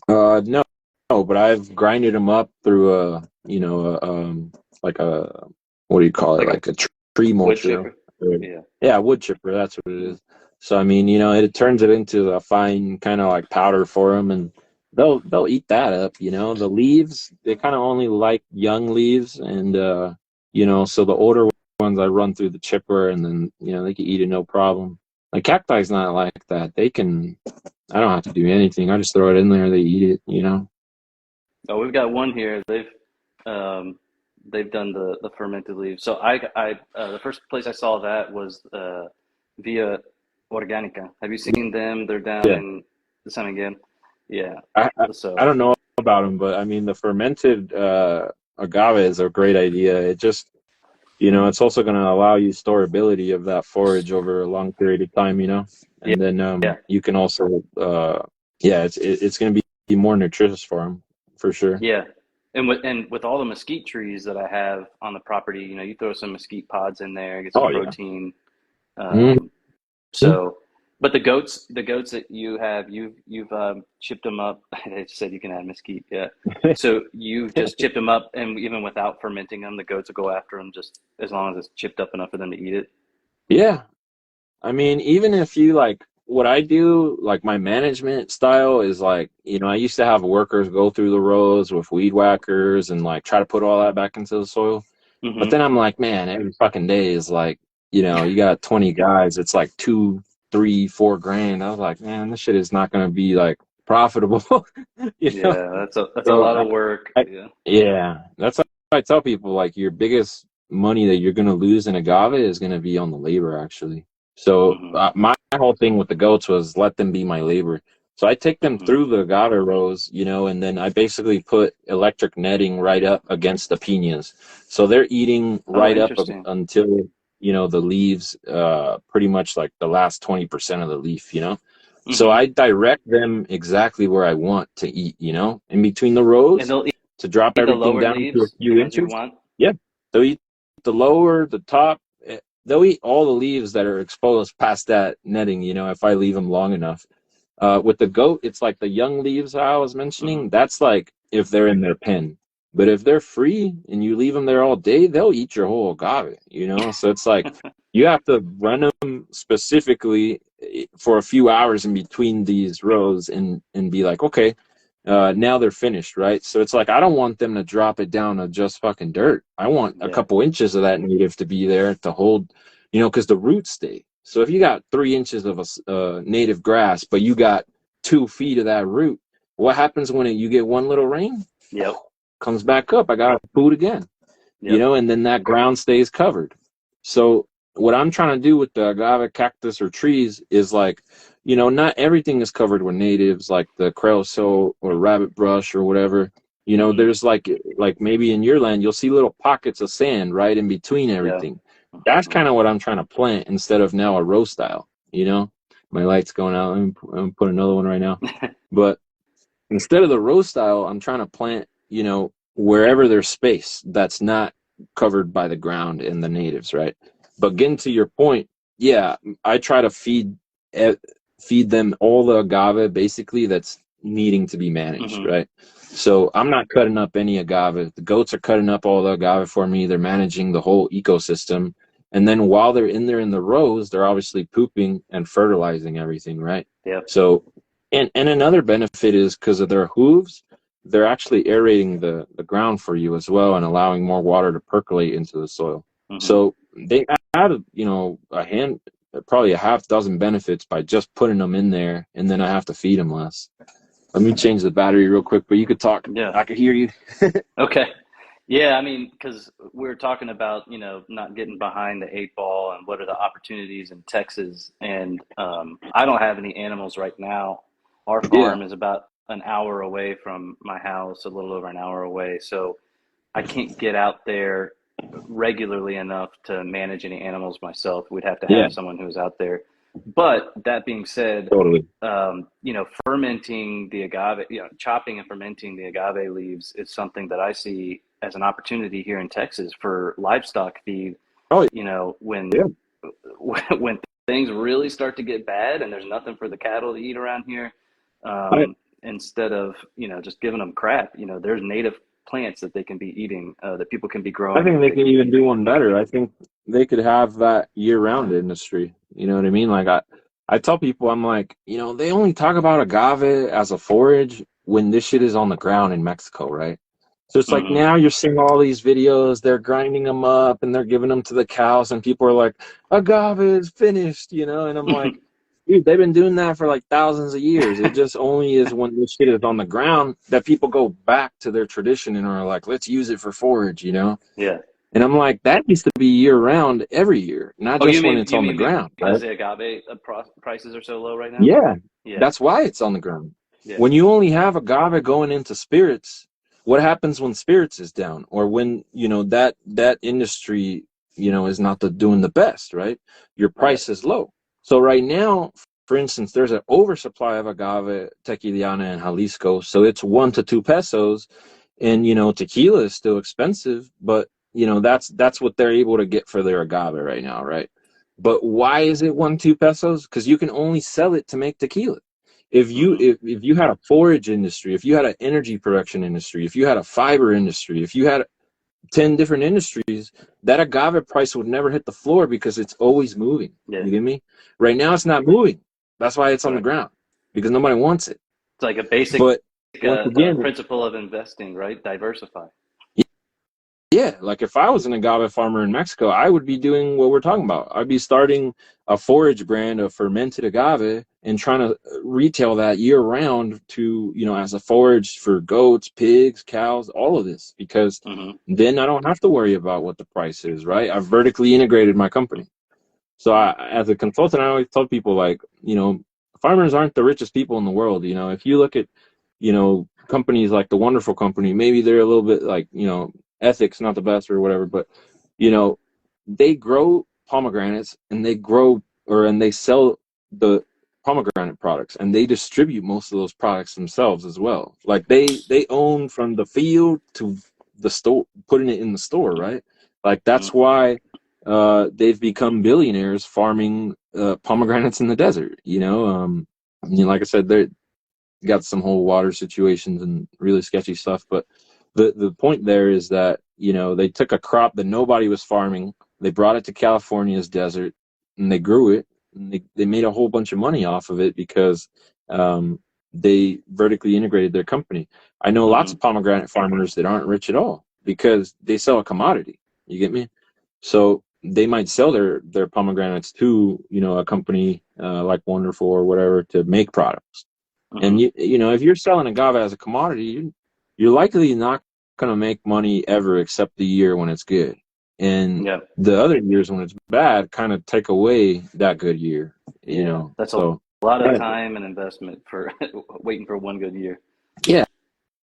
No, but I've grinded them up through like a, what do you call it? Like a tree mulcher. Wood chipper. That's what it is. So I mean, it turns it into a fine kind of like powder for them, and they'll eat that up. The leaves, they kind of only like young leaves, and so the older ones I run through the chipper, and then they can eat it no problem. Like cacti's not like that. I don't have to do anything. I just throw it in there. They eat it. Oh, we've got one here. They've done the fermented leaves. So the first place I saw that was Via Organica. Have you seen them? They're down in the San Miguel. Yeah. I don't know about them, but I mean the fermented agave is a great idea. It just it's also going to allow you storability of that forage over a long period of time, and then you can also it's going to be more nutritious for them for sure. Yeah. And with all the mesquite trees that I have on the property, you throw some mesquite pods in there, get some protein. So, but the goats that you have, you've chipped them up. They said you can add mesquite, So you've just chipped them up, and even without fermenting them, the goats will go after them just as long as it's chipped up enough for them to eat it. Yeah, I mean, even if you like what I do, like my management style is like, I used to have workers go through the rows with weed whackers and like try to put all that back into the soil. But Hmm. then I'm like, man, every fucking day is like, you got 20 guys, it's like two, three, 4 grand. I was like, man, this shit is not gonna be like profitable, you know. Yeah, that's a So lot of work. Yeah. yeah, that's what I tell people. Like your biggest money that you're gonna lose in agave is gonna be on the labor, actually. So Hmm. my whole thing with the goats was let them be my labor. So I take them Hmm. through the agave rows, and then I basically put electric netting right up against the pinas. So they're eating Oh, right up interesting. until the leaves, pretty much like the last 20% of the leaf. So Hmm. I direct them exactly where I want to eat, in between the And rows they'll to drop eat the everything lower down to a leaves, the few ones you inches. want. Yeah. They'll eat the lower, the top. They'll eat all the leaves that are exposed past that netting, if I leave them long enough. With the goat, it's like the young leaves I was Hmm. mentioning. That's like if they're in their pen. But if they're free and you leave them there all day, they'll eat your whole agave. So it's like you have to run them specifically for a few hours in between these rows and be like, okay, now they're finished, right? So it's like I don't want them to drop it down to just fucking dirt. I want a Yeah. couple inches of that native to be there to hold, because the roots stay. So if you got 3 inches of a native grass, but you got 2 feet of that root, what happens when you get one little rain? Yep. Comes back up. I got food again, Yep. and then that ground stays covered. So what I'm trying to do with the agave cactus or trees is like, not everything is covered with natives like the creosote or rabbit brush or whatever. Hmm. There's like maybe in your land you'll see little pockets of sand right in between Yeah. everything. That's Hmm. kind of what I'm trying to plant instead of now a row style. My light's going out. Let me put another one right now. But instead of the row style, I'm trying to plant, wherever there's space that's not covered by the ground and the natives, right? But getting to your point, yeah, I try to eh, feed them all the agave basically that's needing to be managed, Hmm. right? So I'm not cutting up any agave. The goats are cutting up all the agave for me. They're managing the whole ecosystem. And then while they're in there in the rows, they're obviously pooping and fertilizing everything, right? Yep. So and another benefit is because of their hooves, they're actually aerating the ground for you as well and allowing more water to percolate into the soil. Hmm. So they add, probably a half dozen benefits by just putting them in there, and then I have to feed them less. Let me change the battery real quick, but you could talk. Yeah. I could hear you. Okay. Yeah, I mean, because we're talking about, not getting behind the eight ball and what are the opportunities in Texas. And I don't have any animals right now. Our Yeah. farm is about an hour away from my house, a little over an hour away. So I can't get out there regularly enough to manage any animals myself. We'd have to Yeah. have someone who's out there. But that being said, Totally. fermenting the agave, chopping and fermenting the agave leaves is something that I see as an opportunity here in Texas for livestock feed. Oh When yeah. when things really start to get bad and there's nothing for the cattle to eat around here, I, instead of just giving them crap, there's native plants that they can be eating, that people can be I growing think that they they can can be even do eating. one better. I think they could have that year-round industry. You know what I mean? Like I tell people, I'm like, they only talk about agave as a forage when this shit is on the ground in Mexico, right? So it's like Hmm. now you're seeing all these videos, they're grinding them up and they're giving them to the cows, and people are like, agave is finished, and I'm like, dude, they've been doing that for like thousands of years. It just only is when this shit is on the ground that people go back to their tradition and are like, let's use it for forage. Yeah. And I'm like, that needs to be year round every year, not Oh, you just when mean it's you on the mean ground, because right? the agave prices are so low right now? Yeah, Yeah. that's why it's on the ground. Yeah. When you only have agave going into spirits, what happens when spirits is down, or when that industry is not doing the best, right? Your Right. price is low. So right now, for instance, there's an oversupply of agave tequiliana in Jalisco, so it's 1 to 2 pesos, and tequila is still expensive, but that's what they're able to get for their agave right now, right? But why is it 1 2 pesos? Because you can only sell it to make tequila. If you Hmm. if you had a forage industry, if you had an energy production industry, if you had a fiber industry, if you had 10 different industries, that agave price would never hit the floor because it's always moving. Yeah. You get me? Right now, it's not moving. That's why it's on the Right. ground, because nobody wants it. It's like a basic But once again, principle of investing, right? Diversify. yeah, like if I was an agave farmer in Mexico, I would be doing what we're talking about. I'd be starting a forage brand of fermented agave and trying to retail that year round to, as a forage for goats, pigs, cows, all of this, because Mm-hmm. then I don't have to worry about what the price is, right? I've vertically integrated my company. So as a consultant, I always tell people, like, farmers aren't the richest people in the world. If you look at, companies like the Wonderful Company, maybe they're a little bit like, ethics not the best or whatever, but you know, they grow pomegranates and they sell the pomegranate products, and they distribute most of those products themselves as well. Like they own from the field to the store, putting it in the store, right? Like that's why they've become billionaires farming pomegranates in the desert. Like I said, they got some whole water situations and really sketchy stuff. But the point there is that they took a crop that nobody was farming, they brought it to California's desert, and they grew it. And they made a whole bunch of money off of it because they vertically integrated their company. I know lots of pomegranate farmers that aren't rich at all because they sell a commodity. You get me? So they might sell their pomegranates to a company like Wonderful or whatever to make products. And if you're selling agave as a commodity, you're likely not going to make money ever except the year when it's good. And Yeah. the other years when it's bad kind of take away that good year, Yeah. That's So a lot of time and investment for waiting for one good year. yeah,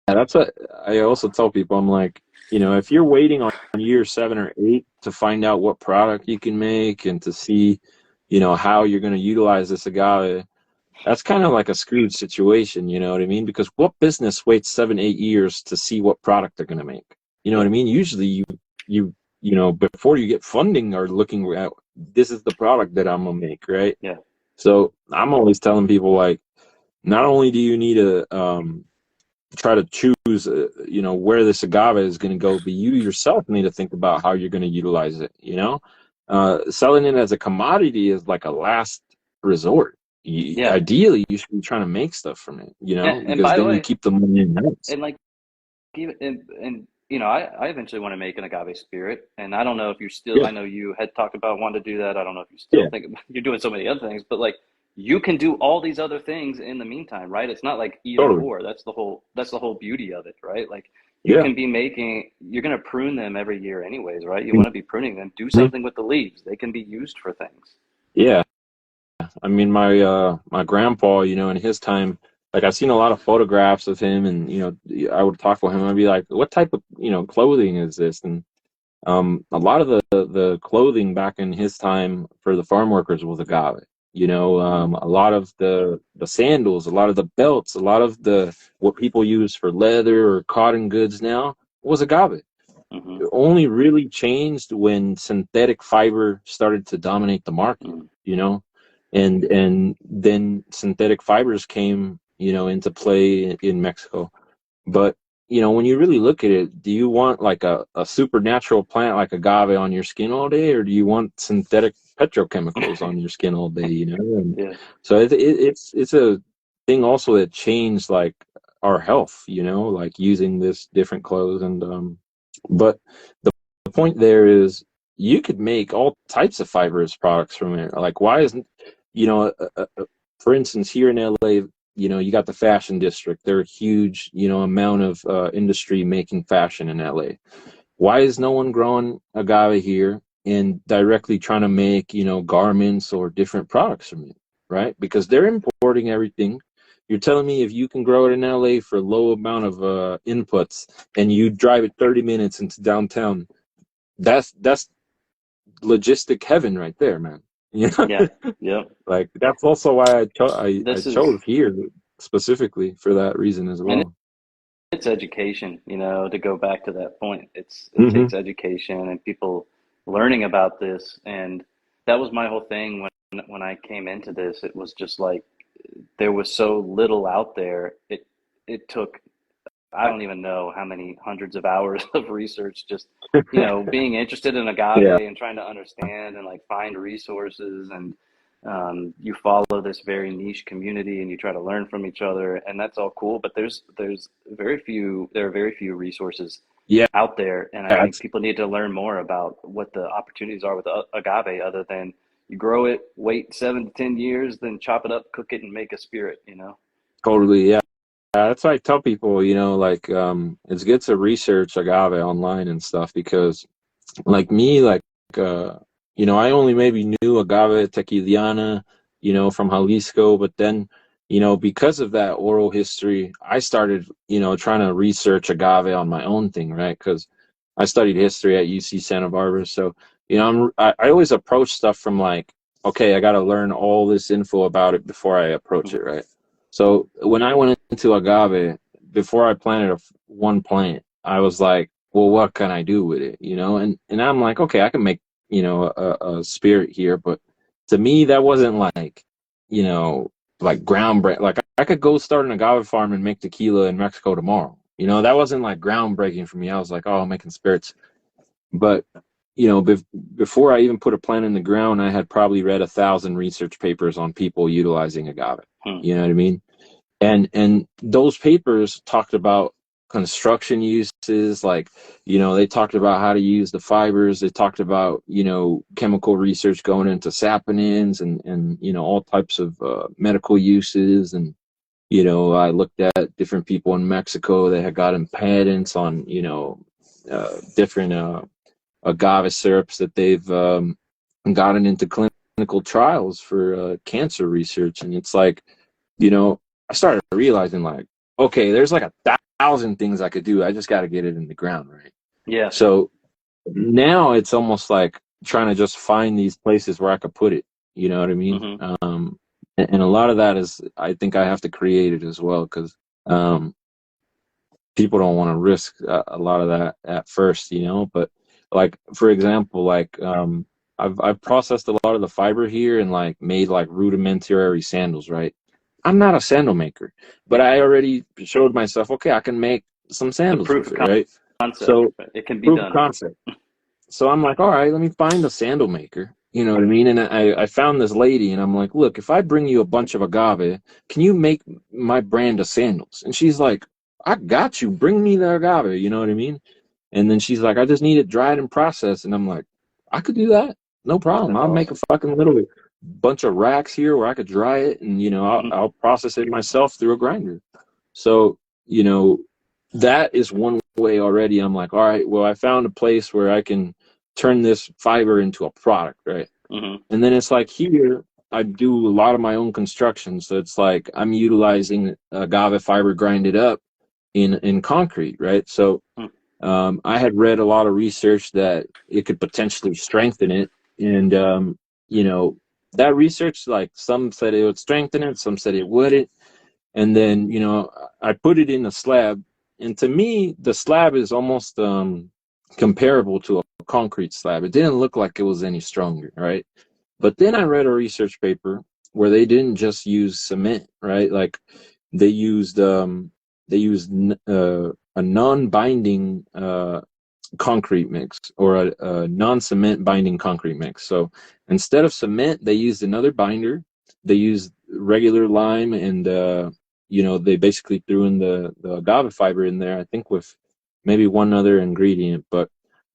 that's what I also tell people. I'm like, if you're waiting on year 7 or 8 to find out what product you can make and to see, how you're going to utilize this agave, that's kind of like a screwed situation, you know what I mean? Because what business waits 7, 8 years to see what product they're going to make? You know what I mean? Usually before you get funding, are looking at, this is the product that I'm going to make, right? Yeah. So I'm always telling people, like, not only do you need to try to choose, where this agave is going to go, but you yourself need to think about how you're going to utilize it, selling it as a commodity is like a last resort. Yeah. Ideally, you should be trying to make stuff from it, And because by the then you way, keep the money in house. and like even and I eventually want to make an agave spirit, and I don't know if you're still. Yeah, I know you had talked about wanting to do that. I don't know if you still yeah, think you're doing so many other things, but like you can do all these other things in the meantime, right? It's not like either totally. or. That's the whole beauty of it, right? Like you Yeah. can be making. You're going to prune them every year, anyways, right? You want to be pruning them. Do Mhm. something with the leaves. They can be used for things. Yeah. I mean, my grandpa, in his time, like I've seen a lot of photographs of him, and I would talk with him. I'd be like, "What type of clothing is this?" And a lot of the clothing back in his time for the farm workers was agave. A lot of the sandals, a lot of the belts, a lot of the what people use for leather or cotton goods now was agave. Mm-hmm. It only really changed when synthetic fiber started to dominate the market, Mm-hmm. and then synthetic fibers came, into play in Mexico. But when you really look at it, do you want like a supernatural plant like agave on your skin all day, or do you want synthetic petrochemicals on your skin all day? And Yeah. so it's a thing also that changed like our health, like using this different clothes. And but the point there is, you could make all types of fibrous products from it. Like, why isn't, you know, for instance, here in LA, you got the fashion district. They're a huge, amount of industry making fashion in LA. Why is no one growing agave here and directly trying to make, garments or different products from it, right? Because they're importing everything. You're telling me if you can grow it in LA for a low amount of inputs, and you drive it 30 minutes into downtown, that's logistic heaven right there, man. Yeah. Yep. Like that's also why I This is chose here specifically for that reason as and well. it's education, to go back to that point. It Hmm. takes education and people learning about this. And that was my whole thing when I came into this. It was just like there was so little out there. It took I don't even know how many hundreds of hours of research, just, being interested in agave Yeah, and trying to understand and like find resources. And you follow this very niche community and you try to learn from each other, and that's all cool. But there are very few resources yeah, out there. And I think it's people need to learn more about what the opportunities are with agave, other than you grow it, wait 7 to 10 years, then chop it up, cook it, and make a spirit. totally, yeah. That's why I tell people, like, it's good to research agave online and stuff because, like me, like, uh, I only maybe knew agave tequiliana, from Jalisco, but then, because of that oral history, I started, trying to research agave on my own thing, right? Because I studied history at UC Santa Barbara, so I always approach stuff from like, okay, I got to learn all this info about it before I approach it, right? So when I went into agave, before I planted one plant, I was like, well, what can I do with it? And I'm like, okay, I can make, a spirit here, but to me, that wasn't like, you know, like groundbreaking. Like I could go start an agave farm and make tequila in Mexico tomorrow. That wasn't like groundbreaking for me. I was like, oh, I'm making spirits. But, before I even put a plant in the ground, I had probably read 1,000 research papers on people utilizing agave. Hmm. You know what I mean? And those papers talked about construction uses, like, they talked about how to use the fibers. They talked about, chemical research going into saponins and all types of medical uses. And I looked at different people in Mexico that had gotten patents on different agave syrups that they've gotten into clinical trials for cancer research. And it's like, I started realizing like, okay, there's like 1,000 things I could do. I just got to get it in the ground, right? Yeah. So now it's almost like trying to just find these places where I could put it. You know what I mean? Hmm. And a lot of that is, I think I have to create it as well because um, people don't want to risk a lot of that at first, But like, for example, like I've processed a lot of the fiber here and like made like rudimentary sandals, right? I'm not a sandal maker, but I already showed myself, okay, I can make some The sandals proof with of it, right? concept, So it can be proof of done. concept. So I'm like, all right, let me find a sandal maker. You know what I mean? And I found this lady and I'm like, look, if I bring you a bunch of agave, can you make my brand of sandals? And she's like, I got you. Bring me the agave. You know what I mean? And then she's like, I just need it dried and processed. And I'm like, I could do that. No problem. That's I'll make a awesome. fucking little bunch of racks here where I could dry it and, Hmm. I'll process it myself through a grinder. So, you know, that is one way already. I'm like, all right, well, I found a place where I can turn this fiber into a product, right? Hmm. And then it's like here, I do a lot of my own construction. So it's like I'm utilizing agave fiber grinded up in concrete, right? So I had read a lot of research that it could potentially strengthen it. And, you know, that research, like some said it would strengthen it, some said it wouldn't. And then, I put it in a slab. And to me, the slab is almost comparable to a concrete slab. It didn't look like it was any stronger, right? But then I read a research paper where they didn't just use cement, right? Like they used a non-binding concrete mix or a non-cement binding concrete mix. So instead of cement, they used another binder. They used regular lime and they basically threw in the agave fiber in there, I think with maybe one other ingredient, but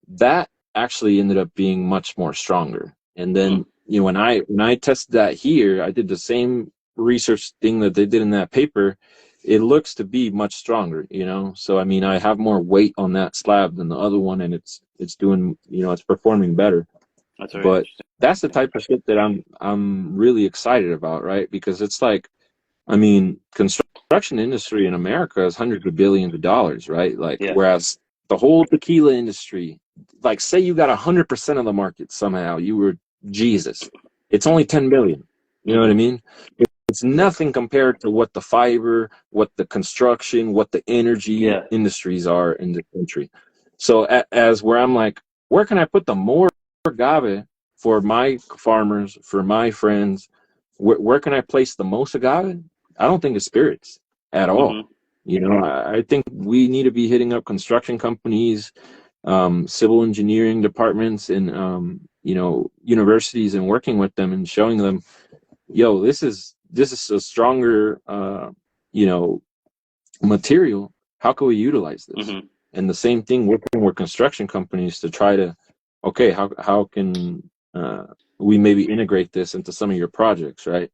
that actually ended up being much more stronger. And then, when I tested that here, I did the same research thing that they did in that paper. It looks to be much stronger. So I mean, I have more weight on that slab than the other one, and it's doing, it's performing better. That's very But interesting. that's the type of shit that I'm really excited about, right? Because it's like, I mean, construction industry in America is hundreds of billions of dollars, right? Like, Yeah. whereas the whole tequila industry, like, say you got 100% of the market somehow, you were Jesus. It's only 10 billion. You know what I Hmm. mean? It's nothing compared to what the fiber, what the construction, what the energy Yeah. industries are in the country. So as where I'm like, where can I put the more agave for my farmers, for my friends? Where can I place the most agave? I don't think it's spirits at Hmm. all. You know, I think we need to be hitting up construction companies, civil engineering departments, and you know, universities, and working with them and showing them, yo, this is a stronger you know, material. How can we utilize this? Mm-hmm. And the same thing working with construction companies to try to, okay, how can we maybe integrate this into some of your projects, right?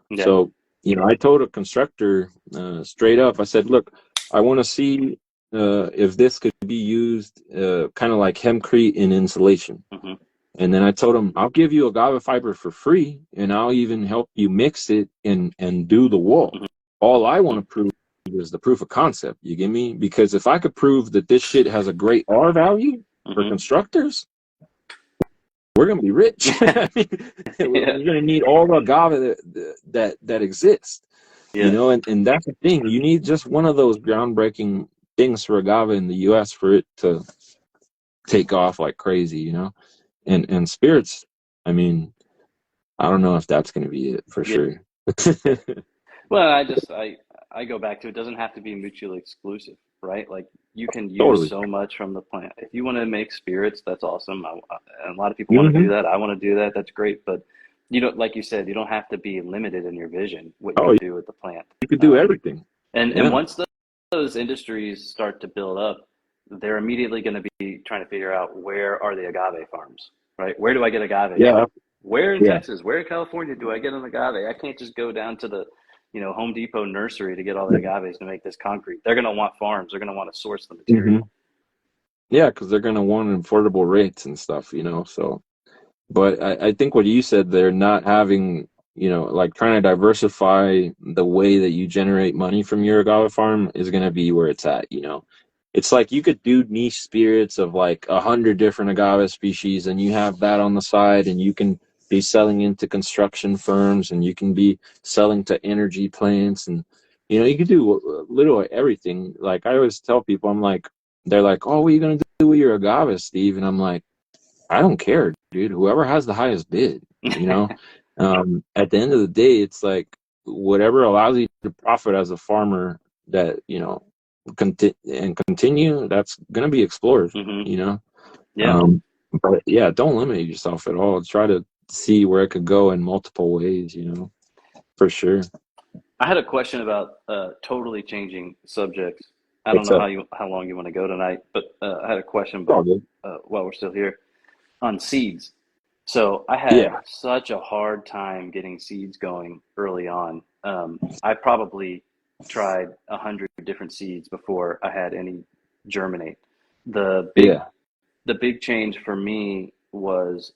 Yeah. So, you know, I told a constructor straight up, I said, look, I want to see if this could be used kind of like hempcrete in insulation. Mm-hmm. And then I told him, I'll give you agave fiber for free, and I'll even help you mix it and do the wall. Mm-hmm. All I want to prove is the proof of concept. You get me? Because if I could prove that this shit has a great R value for Mm-hmm. constructors, we're gonna be rich. I mean, Yeah. you're gonna need all the agave that exists. Yeah. You know, and that's the thing. You need just one of those groundbreaking things for agave in the U.S. for it to take off like crazy. You know, and spirits. I mean, I don't know if that's gonna be it for Yeah. sure. Well, I go back to, it doesn't have to be mutually exclusive, right? Like, you can use Totally. so much from the plant. If you want to make spirits, that's awesome. And a lot of people want to do Mm-hmm. that. I want to do that. That's great. But you don't, like you said, you don't have to be limited in your vision what you Oh, can do with the plant. you could do Um, everything. and Yeah. once those industries start to build up, they're immediately going to be trying to figure out, where are the agave farms, right? Where do I get agave Yeah. from? Where in Yeah. Texas, where in California do I get an agave? I can't just go down to the, Home Depot nursery to get all the agaves to make this concrete. They're going to want farms. They're going to want to source the Mm-hmm. material. Yeah, because they're gonna want affordable rates and stuff, you know. So, but I think what you said, they're not having, you know, like trying to diversify the way that you generate money from your agave farm is gonna be where it's at, you know. It's like you could do niche spirits of like 100 different agave species, and you have that on the side, and you can be selling into construction firms, and you can be selling to energy plants, and you know, you could do a little of everything. Like I always tell people, I'm like, they're like, oh, what are you gonna do with your agave, Steve? And I'm like, I don't care, dude. Whoever has the highest bid, you know. At the end of the day, it's like whatever allows you to profit as a farmer, that you know, continue. That's gonna be explored, Hmm. you know. Yeah. Um, but yeah, don't limit yourself at all. Try to see where it could go in multiple ways, you know, for sure. I had a question about totally changing subjects. I don't What's know up? how long you want to go tonight, but I had a question All about, good. while we're still here, on seeds. So I had Yeah. such a hard time getting seeds going early on. I probably tried 100 different seeds before I had any germinate. The big Yeah. the big change for me was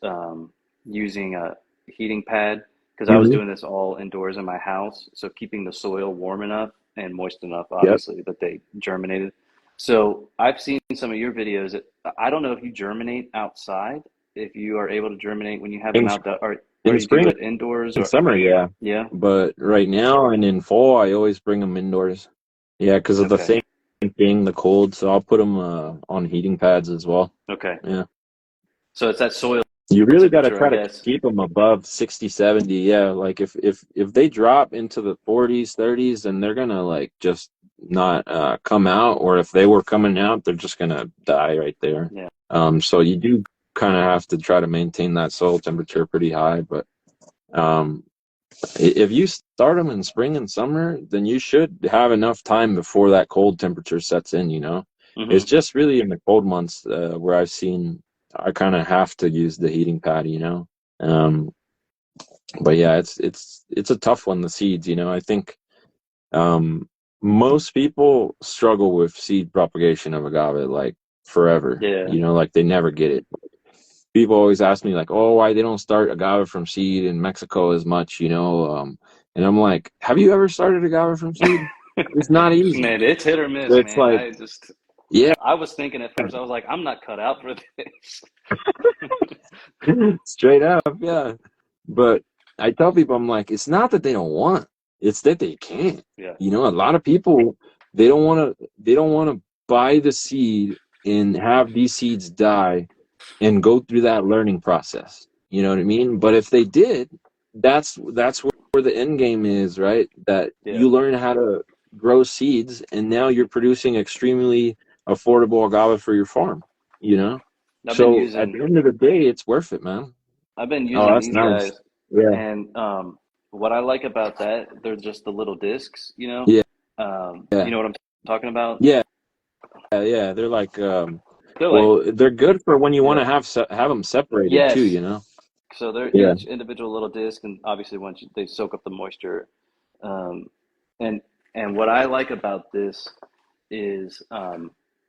using a heating pad, because I was Hmm. doing this all indoors in my house. So keeping the soil warm enough and moist enough, Yep. obviously, that they germinated. So I've seen some of your videos. I don't know if you germinate outside, if you are able to germinate when you have them In out, or in you do spring it indoors, and or summer, yeah. yeah. But right now and in fall, I always bring them indoors. Yeah, because of the Okay. same thing, the cold. So I'll put them on heating pads as well. Okay. Yeah. So it's that soil You really got to temperature, I try to guess. keep them above 60, 70. Yeah, like if they drop into the 40s, 30s, then they're gonna like just not come out, or if they were coming out, they're just gonna die right there. Yeah. So you do kind of have to try to maintain that soil temperature pretty high, but um, if you start them in spring and summer, then you should have enough time before that cold temperature sets in, you know. It's Hmm. just really in the cold months where I've seen I kind of have to use the heating pad, you know. Um, but yeah, it's a tough one, the seeds, you know. I think um, most people struggle with seed propagation of agave like forever, Yeah. you know, like they never get it. People always ask me like, oh, why they don't start agave from seed in Mexico as much, you know? And I'm like, have you ever started agave from seed? It's not easy. Man, it's hit or miss, It's man. like, yeah, I was thinking at first, I was like, I'm not cut out for this. straight up, yeah. But I tell people, I'm like, it's not that they don't want, it's that they can't. Yeah. You know, a lot of people they don't want to buy the seed and have these seeds die and go through that learning process. You know what I mean? But if they did, that's where the end game is, right? That Yeah. you learn how to grow seeds, and now you're producing extremely affordable agave for your farm, you know? I've been So at the using end of the day, it's worth it, man. I've been Oh, using that's these nice. guys, Yeah. and what I like about that, they're just the little discs, you know. Yeah. You Yeah. know what I'm talking about? Yeah. Yeah. They're like, They're like, well, they're good for when you want yeah, to have them separated too, yes. you know? So they're Yeah. each individual little disc, and obviously once they soak up the moisture, um, and what I like about this is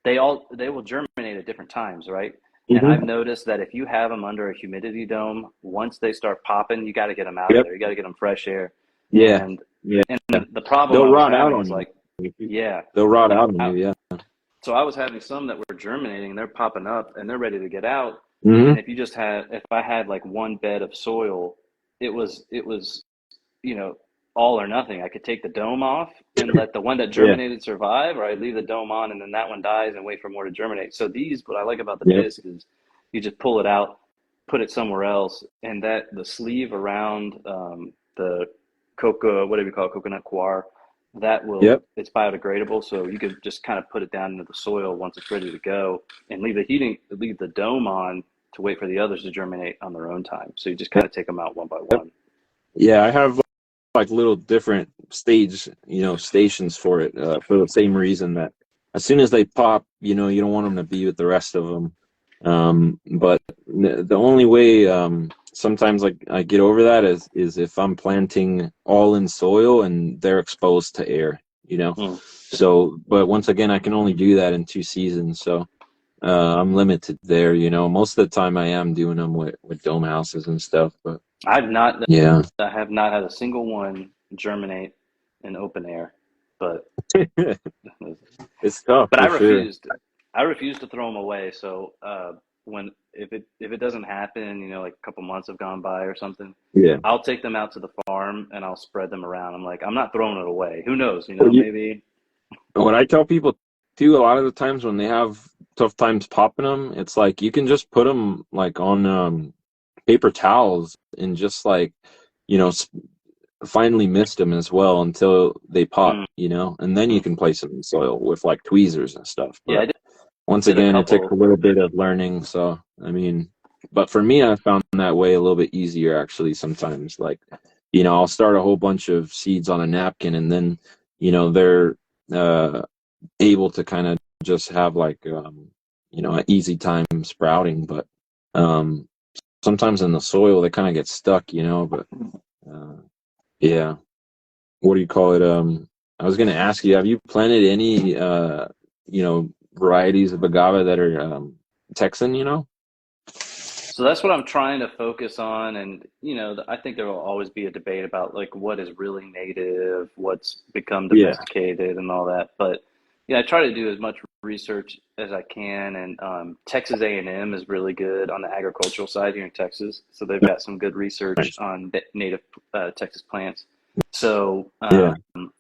they will germinate at different times, right? And I've Hmm. noticed that if you have them under a humidity dome, once they start popping, you got to get them out of Yep. there. You got to get them fresh air. Yeah. And Yeah. the problem They'll I was rot out having on is you. like, yeah, They'll rot like out on you. Yeah. so I was having some that were germinating, they're popping up and they're ready to get out. Hmm. And if I had like one bed of soil, it was you know, all or nothing. I could take the dome off and let the one that Yeah. germinated survive, or I'd leave the dome on and then that one dies and wait for more to germinate. So these, what I like about the Yep. disc is you just pull it out, put it somewhere else, and that the sleeve around the cocoa, whatever you call it, coconut coir, Yep. it's biodegradable. So you could just kind of put it down into the soil once it's ready to go and leave the dome on to wait for the others to germinate on their own time. So you just kind of take them out one by Yep. one. Yeah. I have like little different stations for it, for the same reason that as soon as they pop, you don't want them to be with the rest of them. But the only way, sometimes like I get over that is if I'm planting all in soil and they're exposed to air, you know. Hmm. So, but once again, I can only do that in 2 seasons, so I'm limited there. Most of the time I am doing them with dome houses and stuff, but I've not yeah. I have not had a single one germinate in open air, but It's tough but for sure. I refused to throw them away. So when if it doesn't happen, like a couple months have gone by or something, Yeah. I'll take them out to the farm and I'll spread them around. I'm like, I'm not throwing it away. Who knows? Well, Maybe. what I tell people too, a lot of the times when they have tough times popping them, it's like you can just put them like on paper towels and just like, you know, s- finally mist them as well until they pop, and then you Mm-hmm. can place them in soil with like tweezers and stuff. Yeah, I But once did a again, it takes a couple. little bit of learning. So, I mean, but for me, I found that way a little bit easier actually sometimes. Like, I'll start a whole bunch of seeds on a napkin and then, they're uh, able to kind of just have like, an easy time sprouting. But um, sometimes in the soil, they kind of get stuck, but uh, yeah. What do you call it? I was going to ask you, have you planted any, varieties of agave that are Texan, So that's what I'm trying to focus on. And, I think there will always be a debate about like what is really native, what's become Yeah. domesticated and all that. But yeah, I try to do as much research as I can. And Texas A&M is really good on the agricultural side here in Texas. So they've got some good research Nice. on native Texas plants. So Yeah.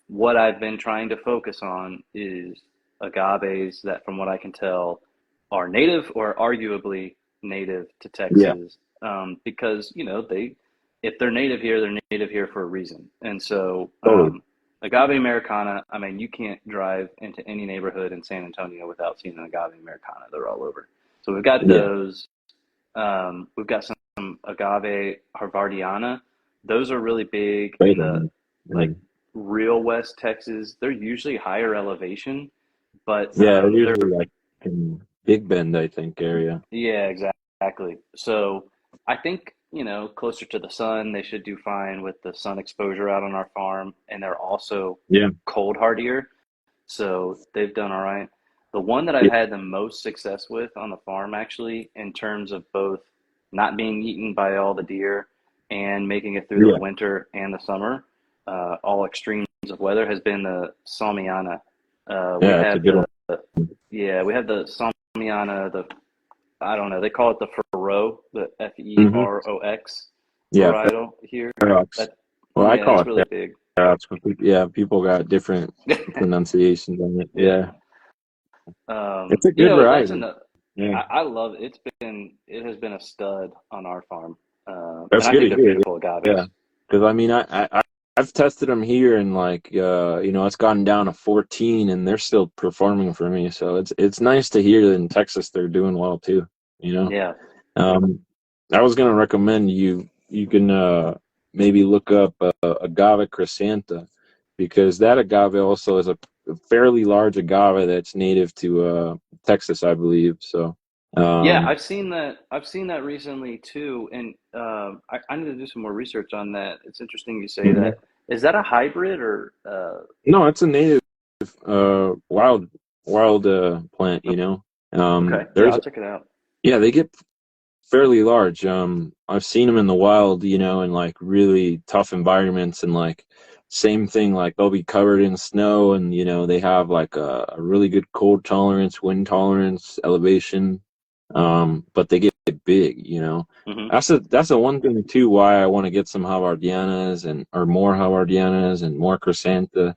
what I've been trying to focus on is agaves that, from what I can tell, are native or arguably native to Yeah. Texas, because if they're native here, they're native here for a reason. And so Totally. agave Americana, I mean, you can't drive into any neighborhood in San Antonio without seeing an agave Americana. They're all over. So we've got Yeah. those. We've got some agave Harvardiana. Those are really big in Great the one. Yeah. like real West Texas. They're usually higher elevation, but Yeah. They're they're usually like in Big Bend, I think, area. yeah, exactly. So I think, closer to the sun, they should do fine with the sun exposure out on our farm. And they're also Yeah. cold hardier. So they've done all right. The one that I've Yeah. had the most success with on the farm, actually, in terms of both not being eaten by all the deer and making it through the Yeah. winter and the summer, all extremes of weather, has been the Salmiana. We Yeah. That's a have good one. yeah, we have the Salmiana, I don't know. They call it the Fero, the Hmm. Ferox Yeah. varietal here. Paradox. That Well, I yeah, call that's it really big. paradox. Yeah. People got different pronunciations on it. Yeah. Yeah. It's a good That's variety. another. Yeah. I love it. It has been a stud on our farm, and That's I good think to they're hear. beautiful Yeah. agaves. Because I mean, I I've tested them here, and like it's gotten down to 14, and they're still performing for me. So it's nice to hear that in Texas they're doing well too. You know, Yeah. um, I was gonna recommend you can maybe look up agave crescenta, because that agave also is a fairly large agave that's native to Texas, I believe. So Yeah, um, I've seen that. I've seen that recently too, and I need to do some more research on that. It's interesting you say mhm. that. Is that a hybrid or No, it's a native wild plant. okay? Yeah, There's I'll check it out. yeah, they get fairly large. I've seen them in the wild, in like really tough environments, and like same thing, like they'll be covered in snow, and they have like a really good cold tolerance, wind tolerance, elevation. But they get big. Hmm. That's the one thing too why I want to get some Havardianas or more Havardianas and more Crescenta.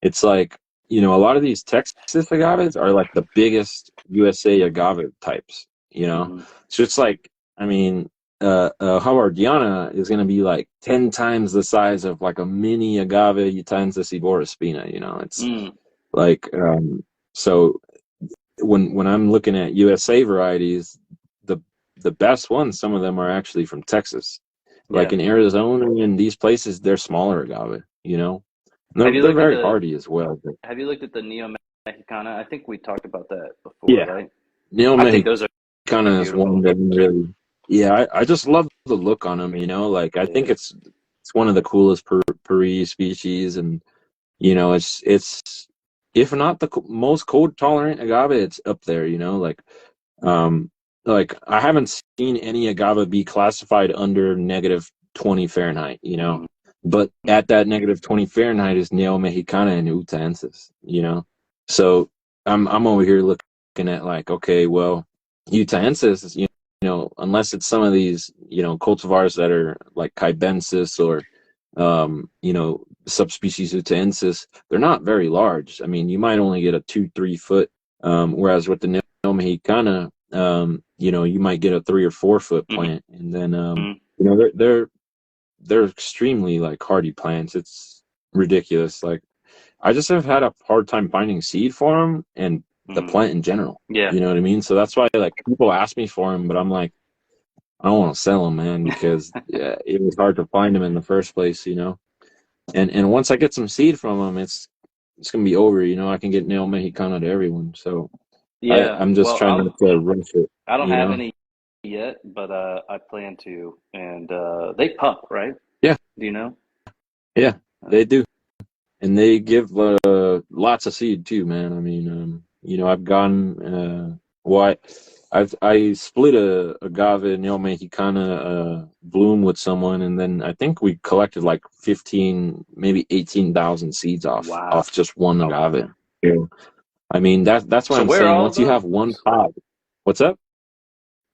It's like, a lot of these Texas agaves are like the biggest USA agave types, you know? Hmm. So it's like, I mean, Howardiana is going to be like 10 times the size of like a mini agave times the Cibora Spina, It's Mm, like, so when I'm looking at USA varieties, the the best ones, some of them are actually from Texas. Like yeah. in Arizona and these places, they're small agave, Have you they're looked at very the hardy as well. Have you looked at the Neo Mexicana? I think we talked about that before, Yeah, right? Neo I think those are Mexicana is one beautiful. that really, yeah, I just love the look on them. Like I think Yeah. it's one of the coolest Paris species, and it's if not the most cold tolerant agave, it's up there. Um, like I haven't seen any agave be classified under -20 Fahrenheit. Mm, But at that -20 Fahrenheit is Neo Mexicana and Utaensis. So I'm over here looking at like, okay, well, Utaensis, unless it's some of these, cultivars that are like Cubensis or subspecies Utaensis, they're not very large. I mean, you might only get a 2-3 foot, whereas with the Neo Mexicana, you might get a 3 or 4 foot mhm, plant, and then mm, they're extremely like hardy plants. It's ridiculous. Like I just have had a hard time finding seed for them and the mm. plant in general. Yeah. You know what I mean? So that's why like people ask me for them, but I'm like, I don't want to sell them, man, because yeah, it was hard to find them in the first place. And once I get some seed from them, it's gonna be over. I can get Neo Mexicana to everyone. So Yeah. I'm just Well, trying not to rush it. I don't You have know? any yet, but I plan to. And they pup, right? Yeah, Do you know? yeah, Uh, they do. And they give lots of seed too, man. I mean, I've gone well, I split a agave Neo Mexicana bloom with someone, and then I think we collected like 15, maybe 18,000 seeds wow. off just one Oh agave. wow. Yeah. I mean, that's why So I'm where are saying all of once you have those? one pod, what's up?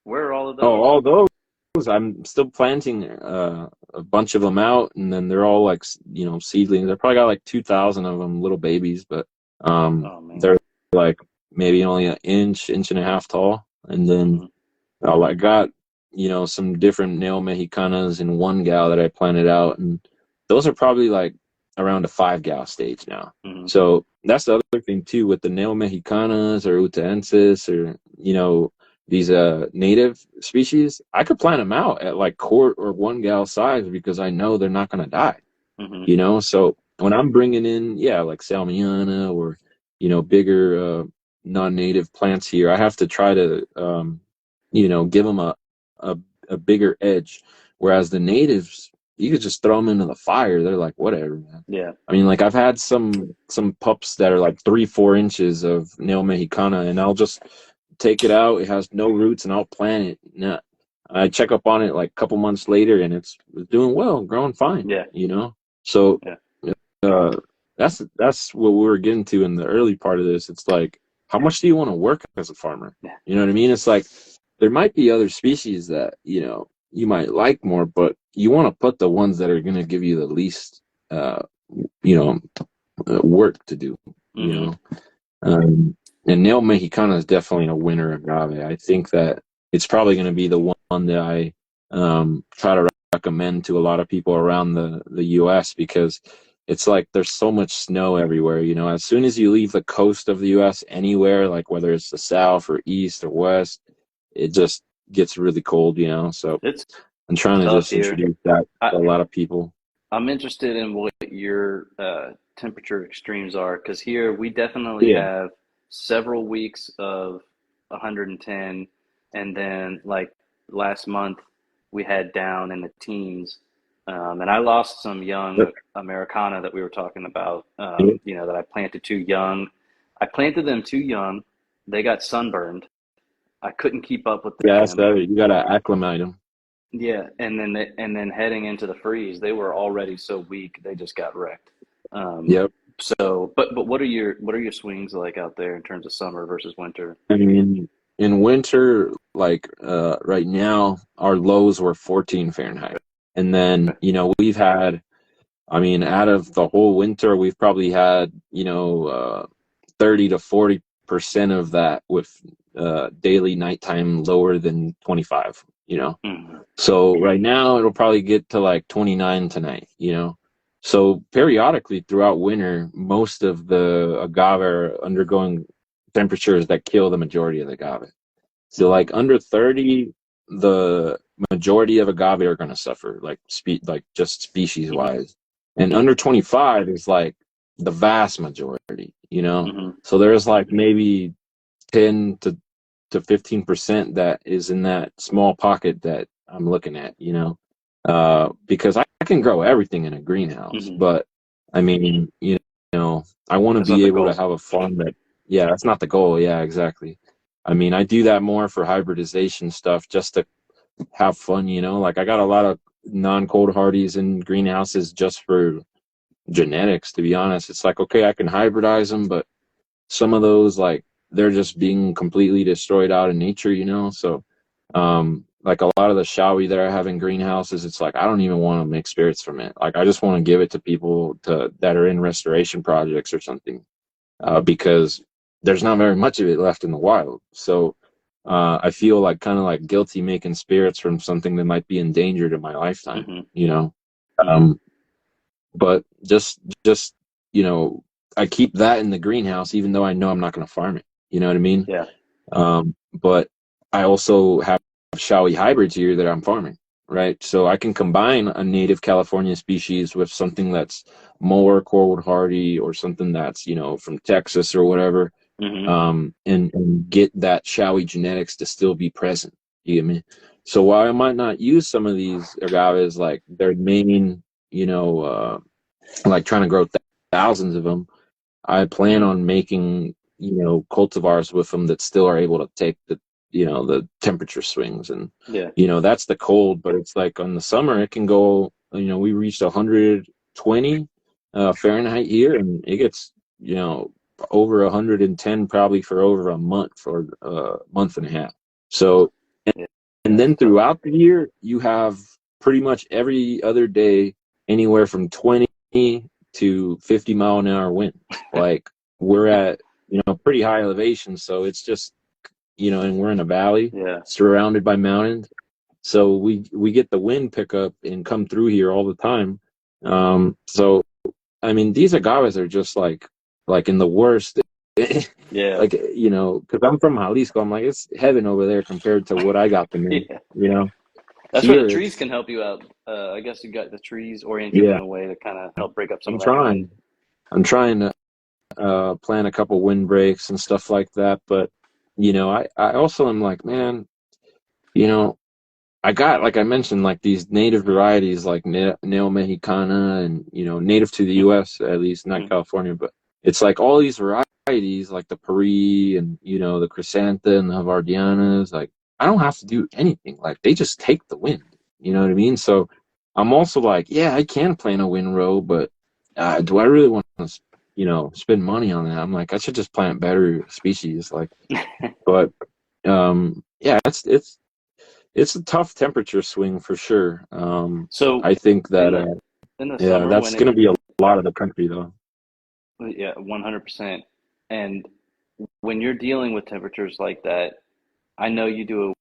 Where are all of Oh, those? all those. I'm still planting a bunch of them out, and then they're all like seedlings. I probably got like 2,000 of them, little babies, but Oh man. they're like maybe only an inch and a half tall. And then Hmm. I got some different Neo Mexicanas in one gal that I planted out, and those are probably like around a 5 gal stage now. Hmm. So that's the other thing too with the Neo Mexicanas or Utaensis or these native species. I could plant them out at like quart or 1 gal size because I know they're not going to die. Hmm. So when I'm bringing in, yeah, like Salmiana or bigger non-native plants here, I have to try to give them a a bigger edge. Whereas the natives, you could just throw them into the fire. They're like, whatever, man. Yeah. I mean, like I've had some pups that are like 3-4 inches of Neo Mexicana, and I'll just take it out. It has no roots, and I'll plant it. Nah, I check up on it like a couple months later, and it's doing well, growing fine. Yeah. So Yeah. uh, that's what we were getting to in the early part of this. It's like, how much do you want to work as a farmer? Yeah. You know what I mean? It's like there might be other species that you might like more, but you want to put the ones that are going to give you the least uh, you know work to do. You Hmm. know, um, and Neo Mexicana is definitely a winner agave. I think that it's probably going to be the one that I try to recommend to a lot of people around the US, because it's like there's so much snow everywhere. As soon as you leave the coast of the US anywhere, like whether it's the south or east or west, it just gets really cold. So It's I'm trying to tough just here. introduce that I, to a lot of people. I'm interested in what your temperature extremes are, because here we definitely Yeah. have several weeks of 110, and then like last month we had down in the teens. And I lost some young Americana that we were talking about, that I planted too young. I planted them too young. They got sunburned. I couldn't keep up with Yeah, that's them. that. You gotta acclimate them. Yeah, and then heading into the freeze, they were already so weak they just got wrecked. Um, Yep. but what are your swings like out there in terms of summer versus winter? I mean, in winter, like right now, our lows were 14 Fahrenheit. And then, we've had, I mean, out of the whole winter, we've probably had, 30 to 40% of that with daily nighttime lower than 25. Hmm. So right now, it'll probably get to like 29 tonight. So periodically throughout winter, most of the agave are undergoing temperatures that kill the majority of the agave. So Hmm. like under 30, the majority of agave are going to suffer, like just species Hmm. wise. And under 25 is like the vast majority. Hmm. So there's like maybe 10 to 15% that is in that small pocket that I'm looking at. Because I can grow everything in a greenhouse, Hmm. but I mean, I want to That's not be the able to goal. have a farm that, yeah, that's not the goal. Yeah, exactly. I mean, I do that more for hybridization stuff just to have fun. Like I got a lot of non-cold hardies in greenhouses just for genetics, to be honest. It's like, okay, I can hybridize them, but some of those, like, they're just being completely destroyed out in nature. So like a lot of the showy that I have in greenhouses, it's like I don't even want to make spirits from it. Like I just want to give it to people that are in restoration projects or something, because there's not very much of it left in the wild. So I feel like kind of like guilty making spirits from something that might be endangered in my lifetime, Hmm. you know. Hmm. Um, but just you know, I keep that in the greenhouse, even though I know I'm not going to farm it. You know what I mean? Yeah. But I also have showy hybrids here that I'm farming, right? So I can combine a native California species with something that's more cold hardy or something that's, from Texas or whatever, Hmm. and get that showy genetics to still be present. You get me? So while I might not use some of these agaves like their main, like trying to grow thousands of them, I plan Hmm. on making, cultivars with them that still are able to take the temperature swings. And, Yeah. that's the cold, but it's like on the summer, it can go, we reached 120 Fahrenheit here, and it gets, over 110 probably for over a month or a month and a half. So, Yeah. and That's then tough. throughout the year, you have pretty much every other day anywhere from 20 to 50-mile an hour wind. Like we're at, pretty high elevation. So it's just, and we're in a valley Yeah. surrounded by mountains. So we get the wind pickup and come through here all the time. So, I mean, these agaves are just like in the worst, Yeah. like, because I'm from Jalisco. I'm like, it's heaven over there compared to what I got them in, Yeah. you know? That's where the Here trees it's, can help you out. I guess you got the trees oriented in yeah, a way to kind of help break up some I'm of that wind. trying. I'm trying to plan a couple windbreaks and stuff like that. But, I also am like, man, you know, I got, like I mentioned, like these native varieties like Neo Mexicana and, native to the US, at least, not Hmm. California, but it's like all these varieties like the Paris and, the Crisanta and the Havardianas, like I don't have to do anything. Like they just take the wind. You know what I mean? So I'm also like, yeah, I can plant a windrow, but do I really want to, spend money on that? I'm like, I should just plant better species. Like, but yeah, it's a tough temperature swing for sure. So I think in that the in the yeah, summer that's when going to be a lot of the country though. yeah, 100%. And when you're dealing with temperatures like that, I know you do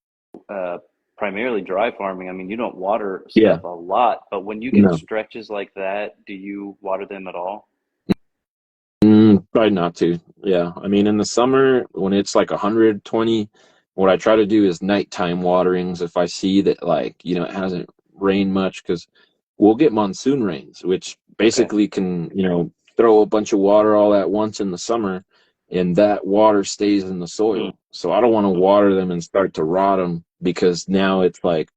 a primarily dry farming. I mean, you don't water Yeah, stuff a lot, but when you get no. stretches like that, do you water them at all? Try not to. Yeah. I mean, in the summer when it's like 120, what I try to do is nighttime waterings if I see that, like, it hasn't rained much, because we'll get monsoon rains, which Okay. basically can, throw a bunch of water all at once in the summer, and that water stays in the Mm, soil. So I don't want to mhm. water them and start to rot them, because now it's like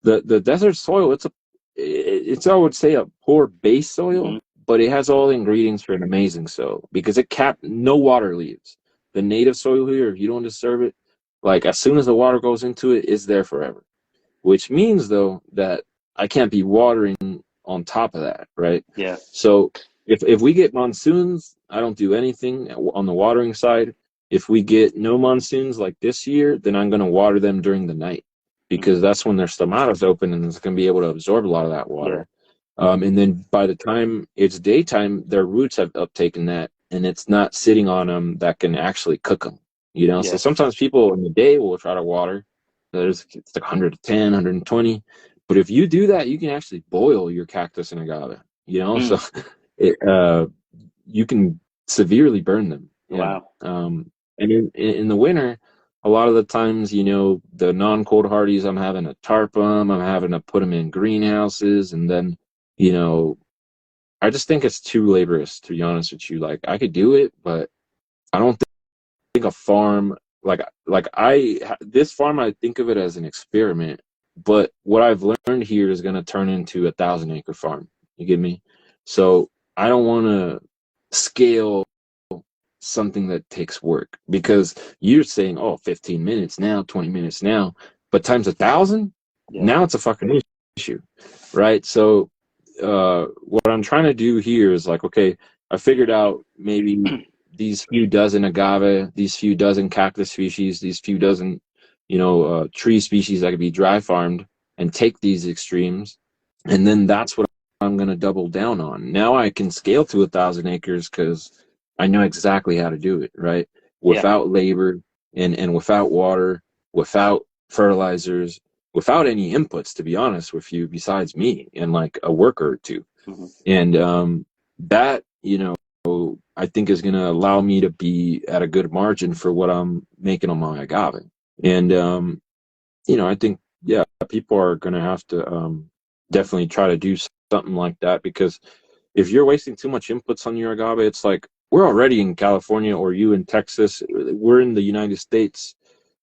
the desert soil, it's I would say a poor base soil, Mhm. but it has all the ingredients for an amazing soil, because no water leaves. The native soil here, if you don't disturb it, like as soon as the water goes into it, it's there forever. Which means though that I can't be watering on top of that, right? Yeah. So if we get monsoons, I don't do anything on the watering side. If we get no monsoons like this year, then I'm going to water them during the night, because Mhm. that's when their stomata's open and it's going to be able to absorb a lot of that Yeah. water. And then by the time it's daytime, their roots have uptaken that, and it's not sitting on them that can actually cook them. So Yeah. sometimes people in the day will try to water. It's like 110, 120. But if you do that, you can actually boil your cactus and agave. So Mm. it, you can severely burn them. Yeah. Wow. And in the winter, a lot of the times, the non-cold hardies, I'm having to tarp them. I'm having to put them in greenhouses, and then, you know, I just think it's too laborious, to be honest with you. Like I could do it, but I don't think a farm this farm, I think of it as an experiment, but what I've learned here is going to turn into 1,000 acre farm. You get me? So I don't want to scale something that takes work, because you're saying, oh, 15 minutes now, 20 minutes now, but times 1,000, Yeah. now it's a fucking issue, right? So what I'm trying to do here is like, okay, I figured out maybe these few dozen agave, these few dozen cactus species, these few dozen, tree species that could be dry farmed, and take these extremes, and then that's what I'm going to double down on. Now I can scale to 1,000 acres, because I know exactly how to do it, right? Yeah. Without labor, and without water, without fertilizers, without any inputs, to be honest with you, besides me and like a worker or two. Mhm. And that, I think is going to allow me to be at a good margin for what I'm making on my agave. And, I think, yeah, people are going to have to definitely try to do something like that, because if you're wasting too much inputs on your agave, it's like we're already in California, or you in Texas, we're in the United States.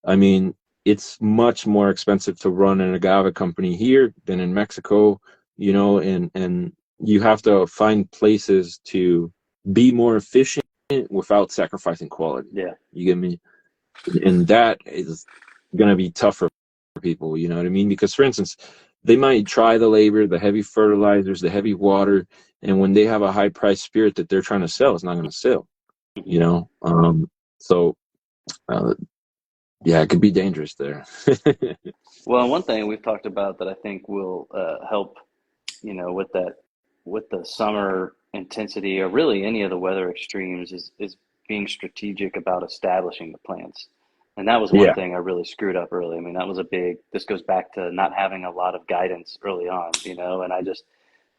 I mean, it's much more expensive to run an agave company here than in Mexico, and you have to find places to be more efficient without sacrificing quality. Yeah. You get me? And that is going to be tougher for people, you know what I mean? Because, for instance, they might try the labor, the heavy fertilizers, the heavy water, and when they have a high price spirit that they're trying to sell, it's not going to sell, you Mhm. know? So, uh, yeah, it could be dangerous there. Well, one thing we've talked about that I think will help, with with the summer intensity, or really any of the weather extremes, is being strategic about establishing the plants. And that was one Yeah. thing I really screwed up early. I mean, that was a big, this goes back to not having a lot of guidance early on, and I just,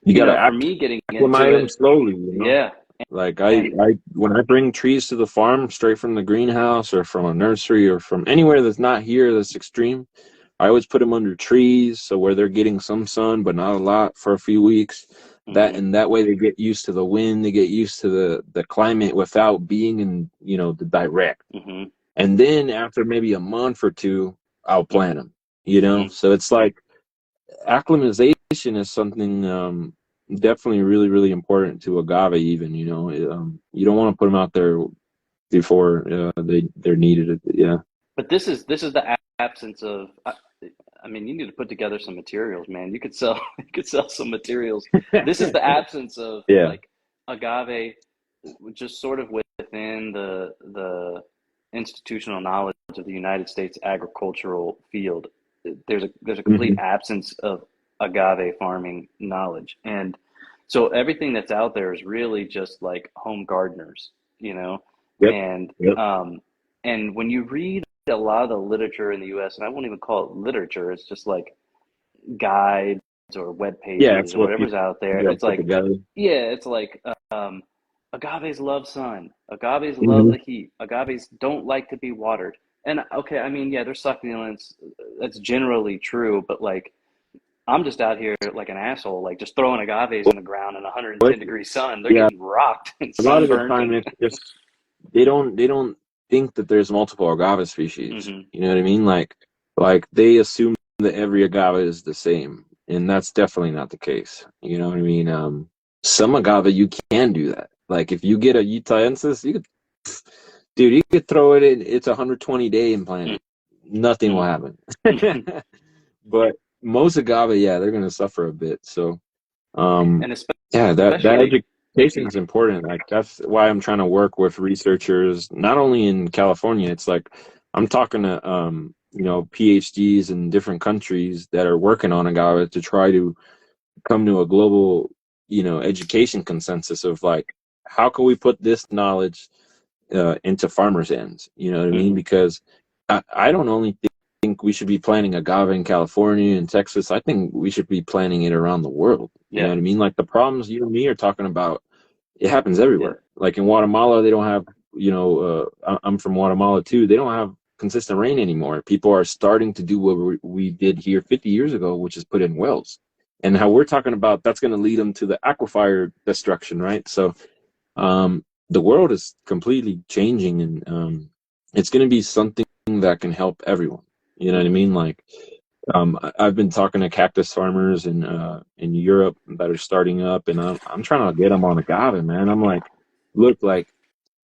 You got to for me getting into acclimate them it, slowly, yeah. Like And when I bring trees to the farm straight from the greenhouse or from a nursery or from anywhere that's not here that's extreme, I always put them under trees, so where they're getting some sun but not a lot for a few weeks. mhm, That way they get used to the wind, they get used to the climate without being in, the direct. mhm, And then after maybe a month or two, I'll plant them. mhm. So it's like acclimatization is something definitely really, really important to agave. Even, you don't want to put them out there before they're needed. Yeah. But this is the absence of. I mean, you need to put together some materials, man. You could sell you could sell some materials. This is the absence of Yeah. like agave, just sort of within the institutional knowledge of the United States agricultural field. There's a complete Hmm. absence of agave farming knowledge, and so everything that's out there is really just like home gardeners, Yep. and Yep. um, and when you read a lot of the literature in the U.S., and I won't even call it literature. It's just like guides or web Yeah, pages it's or what whatever's people out there. got It's put like, together. yeah, it's like agaves love sun, agaves love Hmm. the heat, agaves don't like to be watered. And okay, I mean, yeah, there's succulents. That's generally true, but like I'm just out here like an asshole, like just throwing agaves in the ground in But 110-degree sun. They're yeah, getting rocked and a lot of the sunburnt time and it's just they don't think that there's multiple agave species. hmm You know what I mean? Like they assume that every agave is the same, and that's definitely not the case. You know what I mean? Some agave you can do that. Like if you get a Utahensis, you could, dude, you could throw it in. It's a 120-day and plant it. Nothing will happen. But most agave, yeah, they're gonna suffer a bit. So um, and yeah, that especially if education you is important. Like that's why I'm trying to work with researchers, not only in California. It's like I'm talking to PhDs in different countries that are working on agave to try to come to a global education consensus of like how can we put this knowledge into farmers' hands. You know what I mean? mhm, Because I don't only think we should be planting agave in California and Texas. I think we should be planting it around the world. You know yeah, what I mean? Like the problems you and me are talking about, it happens yeah, everywhere. Like in Guatemala, they don't have, I'm from Guatemala too. They don't have consistent rain anymore. People are starting to do what we did here 50 years ago, which is put in wells. And how we're talking about that's going to lead them to the aquifer destruction, right? So the world is completely changing, and it's going to be something that can help everyone. You know what I mhm, mean? Like I've been talking to cactus farmers in Europe that are starting up, and I'm trying to get them on agave, man. I'm like, look, like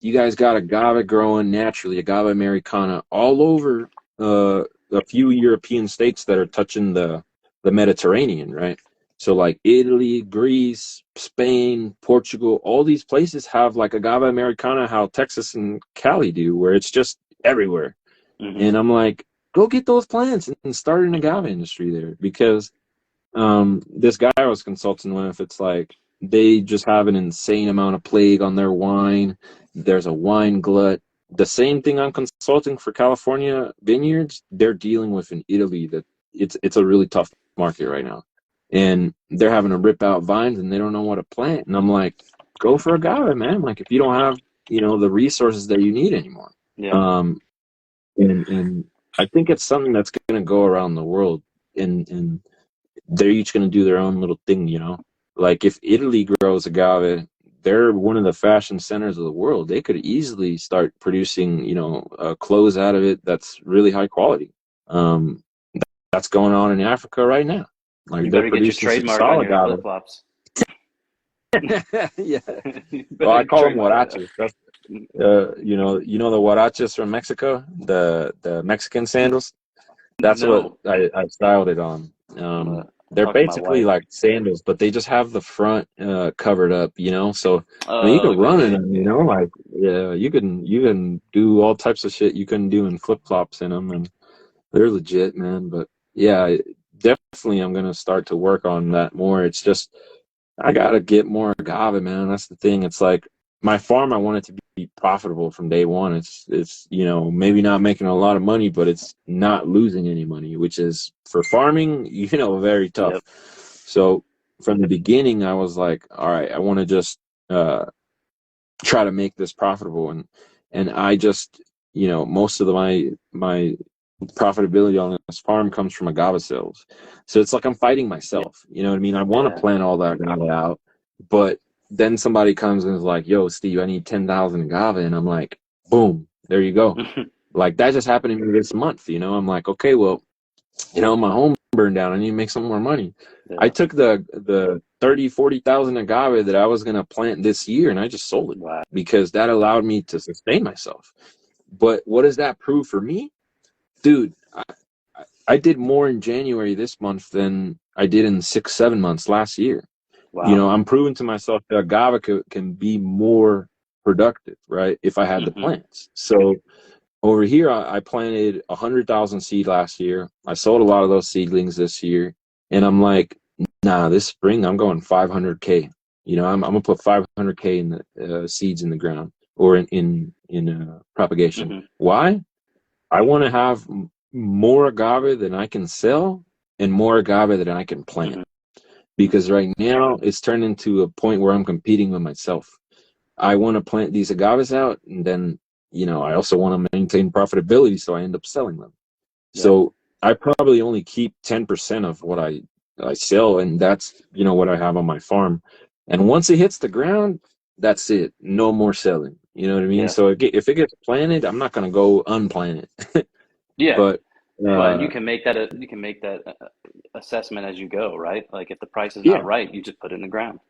you guys got agave growing naturally, agave americana, all over a few European states that are touching the Mediterranean, right? So like Italy, Greece, Spain, Portugal, all these places have like agave americana, how Texas and Cali do, where it's just everywhere. mhm, And I'm like, go get those plants and start an agave industry there, because this guy I was consulting with, it's like they just have an insane amount of plague on their wine. There's a wine glut. The same thing I'm consulting for California vineyards, they're dealing with in Italy. That it's a really tough market right now, and they're having to rip out vines and they don't know what to plant. And I'm like, go for agave, man. Like if you don't have the resources that you need anymore. yeah, Um, and I think it's something that's going to go around the world, and they're each going to do their own little thing. Like if Italy grows agave, they're one of the fashion centers of the world. They could easily start producing clothes out of it that's really high quality. um that's going on in Africa right now. Like you they're better get your producing some trademark on solid your flip agave. flops. Yeah, You well, better I call them trademark that. huaraches. That's the huaraches from Mexico, the Mexican sandals. That's what No, I styled it on. I'll They're talk to my basically wife. like sandals, but they just have the front covered up. So I mean, you Oh, can run in okay, them, yeah, like yeah, you can do all types of shit you couldn't do in flip flops in them, and they're legit, man. But yeah, definitely, I'm gonna start to work on that more. It's just I gotta get more agave, man. That's the thing. It's like my farm, I want it to be profitable from day one. It's maybe not making a lot of money, but it's not losing any money, which is for farming, very tough. yep, So from the beginning, I was like, all right, I want to just uh, try to make this profitable, and I just most of my profitability on this farm comes from agave sales. So it's like I'm fighting yeah, myself. You know what I mean? I want to yeah. plan all that agave out, but then somebody comes and is like, "Yo, Steve, I need 10,000 agave," and I'm like, "Boom, there you go." Like that just happened to me this month. I'm like, okay, well, my home burned down. I need to make some more money. I Yeah, took the 30,000 40,000 agave that I was gonna plant this year, and I just sold it wow. because that allowed me to sustain myself. But what does that prove for me, dude? I did more in January this month than I did in 6 7 months last year. Wow. I'm proving to myself that agave can be more productive, right? If I had the Hmm. plants. So over here, I planted 100,000 seed last year. I sold a lot of those seedlings this year, and I'm like, nah, this spring I'm going 500K. I'm gonna put 500K in the seeds in the ground or in propagation. Hmm. Why? I want to have more agave than I can sell and more agave than I can plant. Mm-hmm. Because right now it's turned into a point where I'm competing with myself. I want to plant these agaves out, and then, I also want to maintain profitability, so I end up selling them. Yep. So I probably only keep 10% of what I sell, and that's, what I have on my farm. And once it hits the ground, that's it. No more selling. You know what I mean? Yeah. So if it gets planted, I'm not going to go unplant it. Yeah. But Well, and uh, you can make that assessment as you go, right? Like if the price is not yeah, right, you just put it in the ground.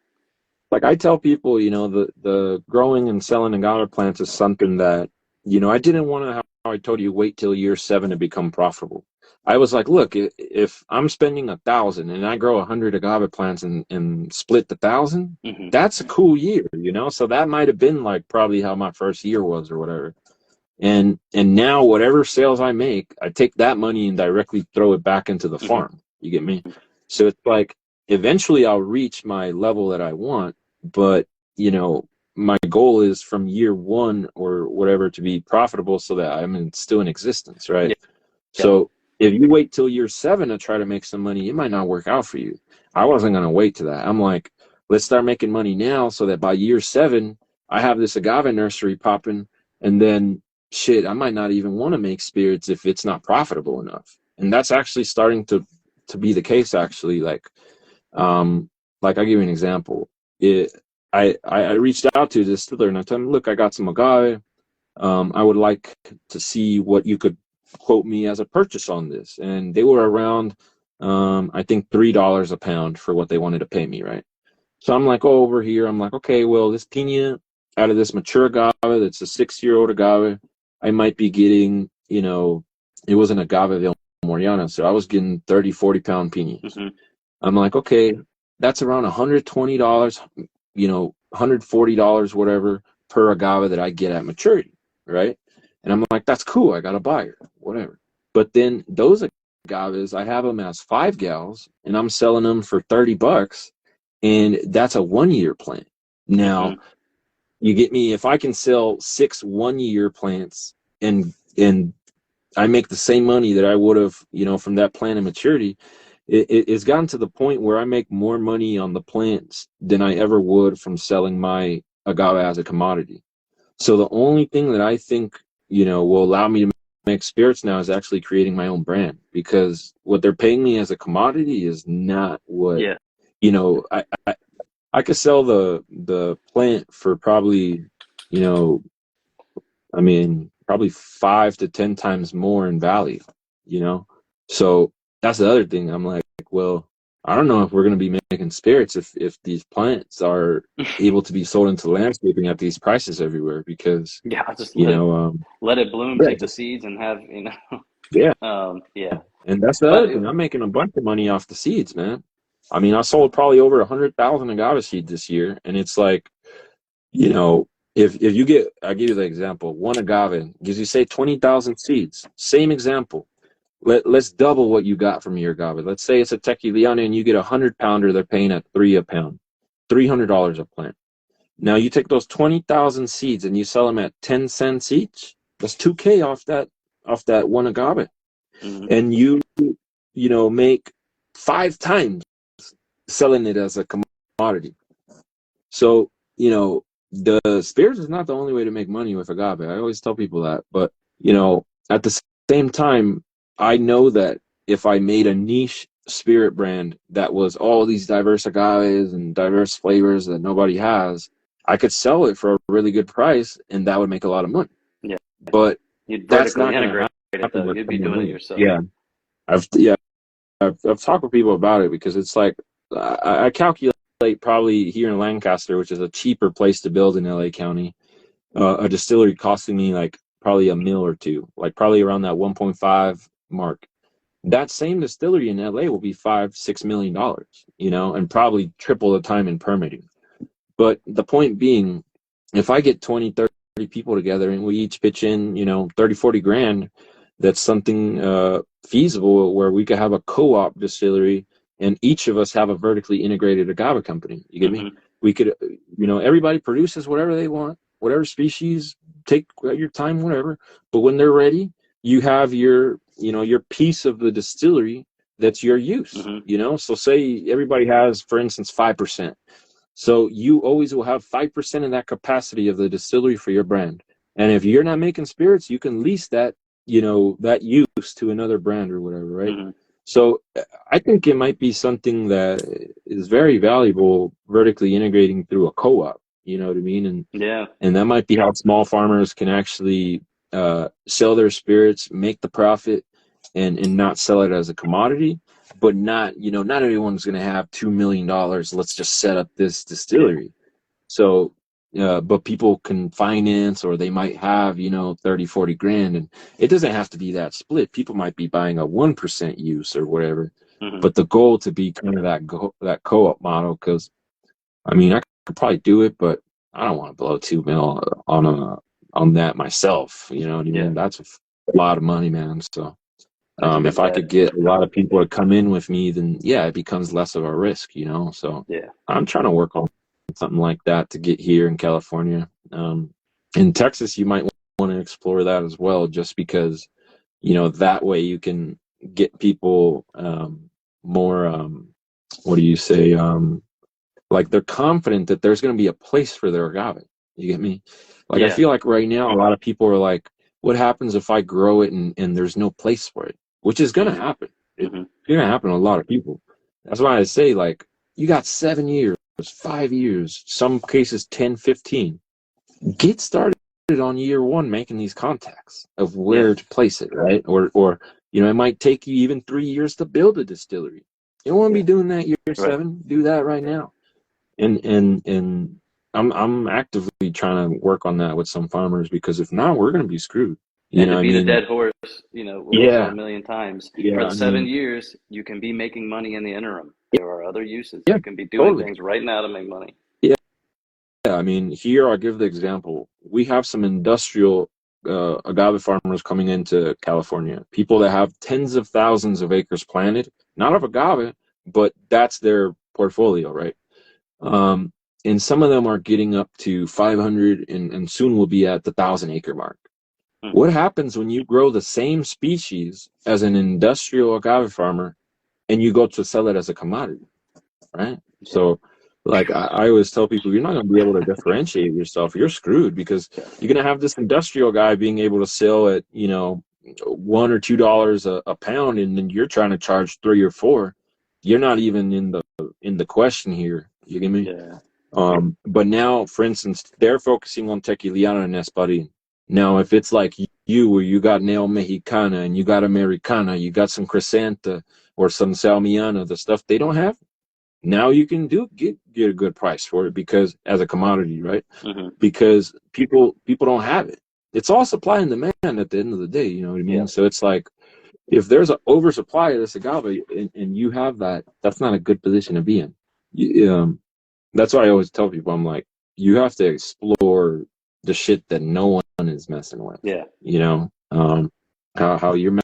like I tell people, the growing and selling agave plants is something that, I didn't want to, how I told you, wait till year 7 to become profitable. I was like, look, if I'm spending 1,000 and I grow 100 agave plants and split the 1,000, Hmm. that's a cool year, So that might have been like probably how my first year was or whatever. And now whatever sales I make, I take that money and directly throw it back into the Hmm. farm. You get me? So it's like eventually I'll reach my level that I want, but my goal is from year 1 or whatever to be profitable so that still in existence, right? Yeah. Yep. So if you wait till year 7 to try to make some money, it might not work out for you. I wasn't gonna wait to that. I'm like, let's start making money now so that by year 7 I have this agave nursery popping, and then shit, I might not even want to make spirits if it's not profitable enough. And that's actually starting to be the case actually. Like I'll give you an example. I reached out to this distiller and I told him, look, I got some agave. I would like to see what you could quote me as a purchase on this. And they were around, I think $3 a pound for what they wanted to pay me, right? So I'm like, oh, over here, I'm like, okay, well, this pina out of this mature agave, that's a 6-year-old agave, I might be getting, it was an agave Vil Moriana, so I was getting 30, 40 pound pinas. Hmm. I'm like, okay, that's around $120, $140, whatever, per agave that I get at maturity, right? And I'm like, that's cool. I got a buyer, whatever. But then those agaves, I have them as 5 gals, and I'm selling them for $30, and that's a 1-year plant. Hmm. Now, you get me? If I can sell 6 1-year plants and I make the same money that I would have, from that plant of maturity, it's gotten to the point where I make more money on the plants than I ever would from selling my agave as a commodity. So the only thing that I think, will allow me to make spirits now is actually creating my own brand, because what they're paying me as a commodity is not what, Yeah. you know, I could sell the plant for probably, you know, probably 5 to 10 times more in value, you know? So that's the other thing. I'm like, well, I don't know if we're going to be making spirits if these plants are able to be sold into landscaping at these prices everywhere, because, Yeah. I'll just you know, let it bloom, yeah, take the seeds, and have yeah. yeah. And that's the But other thing. I'm making a bunch of money off the seeds, man. I sold probably over 100,000 agave seeds this year. And it's like, you know, if you get, I'll give you the example. One agave gives you, say, 20,000 seeds. Same example. Let's double what you got from your agave. Let's say it's a tequiliana and you get a 100 pounder. They're paying at $3 a pound, $300 a plant. Now you take those 20,000 seeds and you sell them at 10 cents each. That's 2K off that one agave, mhm. and you make 5 times selling it as a commodity. So, the spirits is not the only way to make money with agave. I always tell people that. But, at the same time, I know that if I made a niche spirit brand that was all these diverse agaves and diverse flavors that nobody has, I could sell it for a really good price and that would make a lot of money. Yeah. But You'd that's vertically not going to integrate it happen though. with You'd be someone doing it new. yourself. Yeah. I've talked with people about it, because it's like I calculate probably here in Lancaster, which is a cheaper place to build in LA County, a distillery costing me like probably a mil or two, like probably around that 1.5 mark. That same distillery in LA will be $5-6 million, and probably triple the time in permitting. But the point being, if I get 20, 30 people together and we each pitch in, 30, 40 grand, that's something feasible where we could have a co-op distillery and each of us have a vertically integrated agave company. You get me? Hmm. We could, everybody produces whatever they want, whatever species, take your time, whatever. But when they're ready, you have your, your piece of the distillery that's your use, So say everybody has, for instance, 5%. So you always will have 5% of that capacity of the distillery for your brand. And if you're not making spirits, you can lease that, that use to another brand or whatever, right? So I think it might be something that is very valuable vertically integrating through a co-op, you know what I mean? And that might be how small farmers can actually sell their spirits, make the profit, and not sell it as a commodity. But not everyone's going to have $2 million. Let's just set up this distillery. So, but people can finance, or they might have, 30, 40 grand. And it doesn't have to be that split. People might be buying a 1% use or whatever. But the goal to be kind of that co-op model, because I mean, I could probably do it, but I don't want to blow 2 mil on that myself. You know what I mean? That's a lot of money, man. So if I could get a lot of people to come in with me, then yeah, it becomes less of a risk, So I'm trying to work on something like that to get here in California. In Texas, you might want to explore that as well, just because, that way you can get people more, what do you say? Like they're confident that there's going to be a place for their agave. You get me? Like I feel like right now, a lot of people are like, what happens if I grow it and there's no place for it? Which is going to happen. It's going to happen to a lot of people. That's why I say, like, you got 7 years, 5 years, some cases 10, 15. Get started on year one making these contacts of where to place it, right? Or it might take you even 3 years to build a distillery. You don't want to be doing that year 7. Do that right now. And I'm actively trying to work on that with some farmers, because if not, we're going to be screwed. And to beat a dead horse, we've said a million times. For the 7 years, you can be making money in the interim. There are other uses. You can be doing things right now to make money. Yeah. I mean, here I'll give the example. We have some industrial agave farmers coming into California. People that have tens of thousands of acres planted, not of agave, but that's their portfolio, right? And some of them are getting up to 500 and soon will be at the 1,000-acre mark. What happens when you grow the same species as an industrial agave farmer and you go to sell it as a commodity, right? So, like I always tell people, you're not going to be able to differentiate yourself. You're screwed, because you're going to have this industrial guy being able to sell at, $1 or $2 a pound, and then you're trying to charge 3 or 4. You're not even in the question here. You get me? Yeah. But now, for instance, they're focusing on Tequiliana and Espadín. Now, if it's like you, where you got Neo Mexicana and you got Americana, you got some Crescenta or some Salmiana, the stuff they don't have, now you can get a good price for it, because as a commodity, right? Because people don't have it. It's all supply and demand at the end of the day, you know what I mean? So it's like, if there's an oversupply of this agave and you have that, that's not a good position to be in. That's why I always tell people, I'm like, you have to explore the shit that no one is messing with. How you're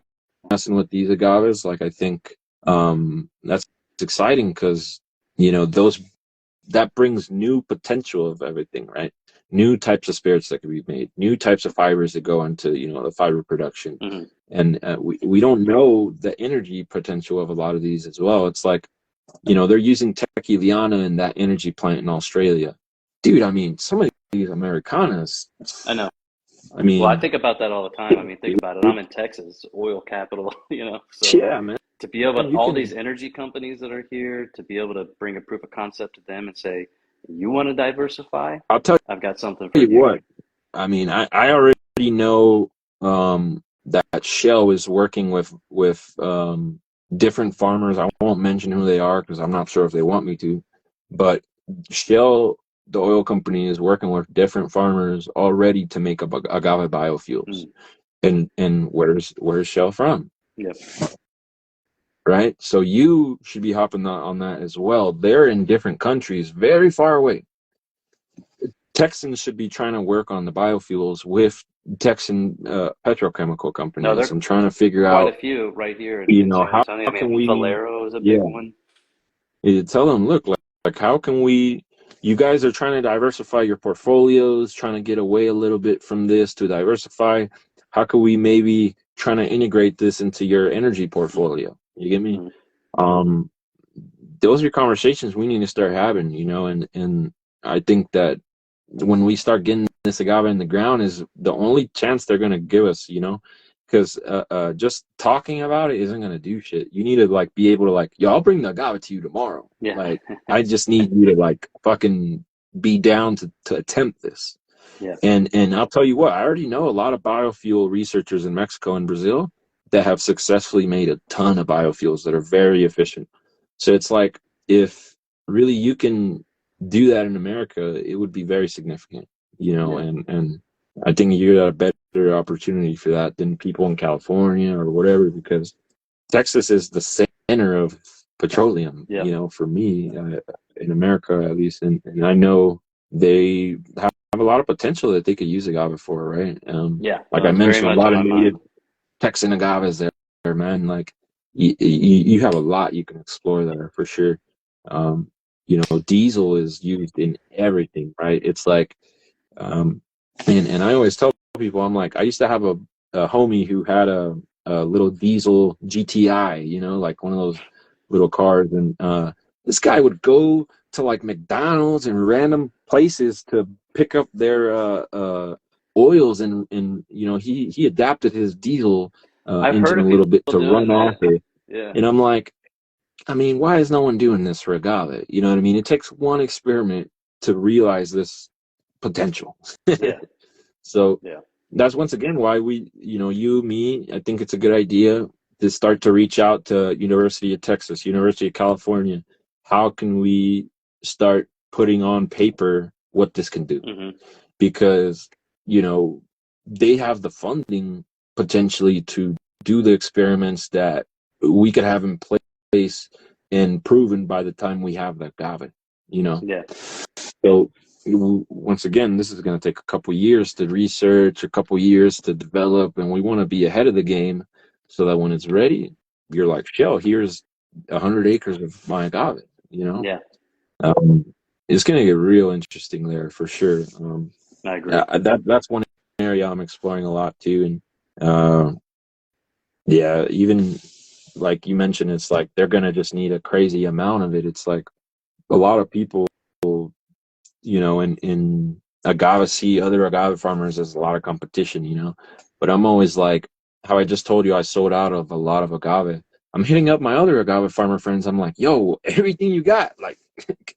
messing with these agaves, like, I think that's exciting, because that brings new potential of everything, right? New types of spirits that can be made, new types of fibers that go into the fiber production. And we don't know the energy potential of a lot of these as well. It's like, they're using Tequiliana in that energy plant in Australia. Dude, I mean, some of these Americanas. I know. I mean, well, I think about that all the time. I mean, think about it. I'm in Texas, oil capital, So yeah, man. To be able to, all these energy companies that are here, to be able to bring a proof of concept to them and say, you want to diversify? I'll tell I've got something for you you. what. I mean, I already know that Shell is working with different farmers. I won't mention who they are, because I'm not sure if they want me to. But Shell, the oil company, is working with different farmers already to make agave biofuels. And where's Shell from? Yep. Right? So you should be hopping on that as well. They're in different countries, very far away. Texans should be trying to work on the biofuels with Texan petrochemical companies. I'm trying to figure out quite a few right here in San Antonio. I mean, Valero is a big one. You tell them, look, like how can we? You guys are trying to diversify your portfolios, trying to get away a little bit from this to diversify. How can we maybe trying to integrate this into your energy portfolio. You get me? Mm-hmm. Um, those are conversations we need to start having, you know, and I think that when we start getting this agave in the ground is the only chance they're going to give us, you know, because just talking about it isn't going to do shit. You need to like be able to like, yo, I'll bring the agave to you tomorrow. Yeah. Like, I just need you to like fucking be down to attempt this. Yeah. And I'll tell you what, I already know a lot of biofuel researchers in Mexico and Brazil that have successfully made a ton of biofuels that are very efficient. So it's like, if really you can do that in America, it would be very significant, you know, Yeah. and I think you got a better opportunity for that than people in California or whatever, because Texas is the center of petroleum, Yeah. you know, for me, in America at least, and I know they have a lot of potential that they could use agave for, right? Yeah. Like Well, I it's very mentioned, a much lot on of my mind. native Texan agaves there, man. Like you have a lot you can explore there for sure. Um, you know, diesel is used in everything, right? It's like, um, and I always tell people, I'm like, I used to have a homie who had a little diesel GTI, you know, like one of those little cars, and this guy would go to like McDonald's and random places to pick up their oils, and you know, he adapted his diesel I've heard engine a of little people bit to doing run off that. it. Yeah. And I'm like, I mean, why is no one doing this for agave? You know what I mean? It takes one experiment to realize this potential. Yeah. So Yeah. that's once again why we, you know, you, me, I think it's a good idea to start to reach out to University of Texas, University of California. How can we start putting on paper what this can do? Mm-hmm. Because, you know, they have the funding potentially to do the experiments that we could have in place and proven by the time we have that agave, you know. Yeah. So once again, this is going to take a couple years to research, a couple years to develop, and we want to be ahead of the game so that when it's ready, you're like, "Shell, here's 100 acres of my agave." You know, Yeah. um, it's going to get real interesting there for sure. I agree. That's one area I'm exploring a lot too, and yeah, even like you mentioned, it's like they're going to just need a crazy amount of it. It's like a lot of people, you know, in agave, see other agave farmers as a lot of competition, you know. But I'm always like, how I just told you, I sold out of a lot of agave. I'm hitting up my other agave farmer friends. I'm like, yo, everything you got, like,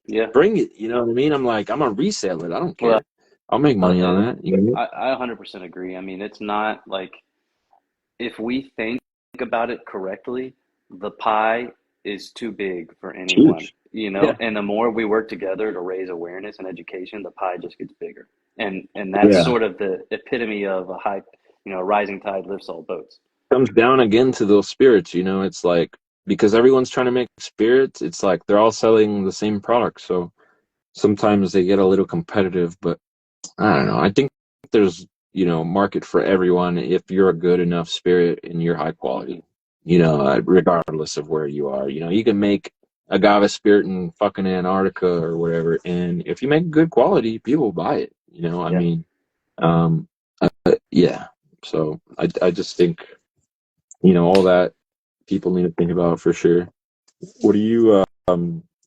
Yeah. bring it. You know what I mean? I'm like, I'm gonna resell it. I don't Well, care. I'll make money on that. You know? I 100% agree. I mean, it's not like, if we think about it correctly, the pie is too big for It's anyone, huge. you Yeah, know? And the more we work together to raise awareness and education, the pie just gets bigger. And that's yeah. sort of the epitome of a high, a rising tide lifts all boats. Comes down again to those spirits. You know, it's like because everyone's trying to make spirits. It's like they're all selling the same product, so sometimes they get a little competitive, but I don't know. I think there's, you know, market for everyone if you're a good enough spirit and you're high Hmm. quality, you know, regardless of where you are. You know, you can make agave spirit in fucking Antarctica or whatever, and if you make good quality, people buy it. You know, I Yeah. mean, um, yeah. So I just think, you know, all that people need to think about for sure. What do you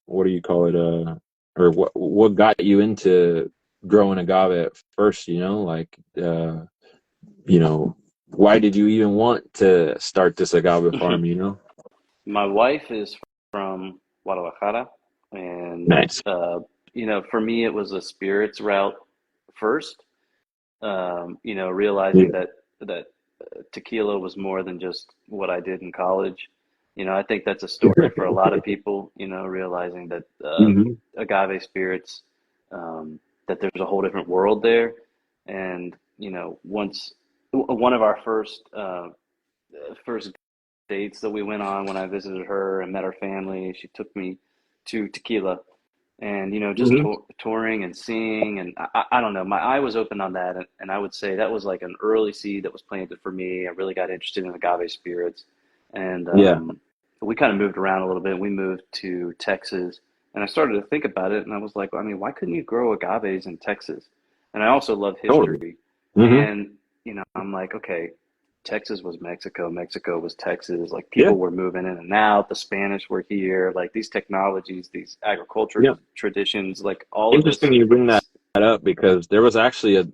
what do you call it or what got you into growing agave at first, you know, like you know, why did you even want to start this agave farm, you know? My wife is from Guadalajara, and Nice. for me, it was a spirits route first. Realizing Yeah. that tequila was more than just what I did in college. I think that's a story for a lot of people. Realizing that Hmm. agave spirits, that there's a whole different world there, and once one of our first dates that we went on when I visited her and met her family, she took me to tequila, and just Hmm. touring and seeing, and I don't know, my eye was open on that, and I would say that was like an early seed that was planted for me. I really got interested in agave spirits, and Yeah. we kind of moved around a little bit. We moved to Texas, and I started to think about it, and I was like, well, I mean, why couldn't you grow agaves in Texas? And I also love Totally. history, Hmm. and I'm like, okay, Texas was Mexico, Mexico was Texas. Like Yeah, people were moving in and out. The Spanish were here. Like these technologies, these agriculture yeah. traditions, like all of this. Interesting you bring that Is, up because there was actually a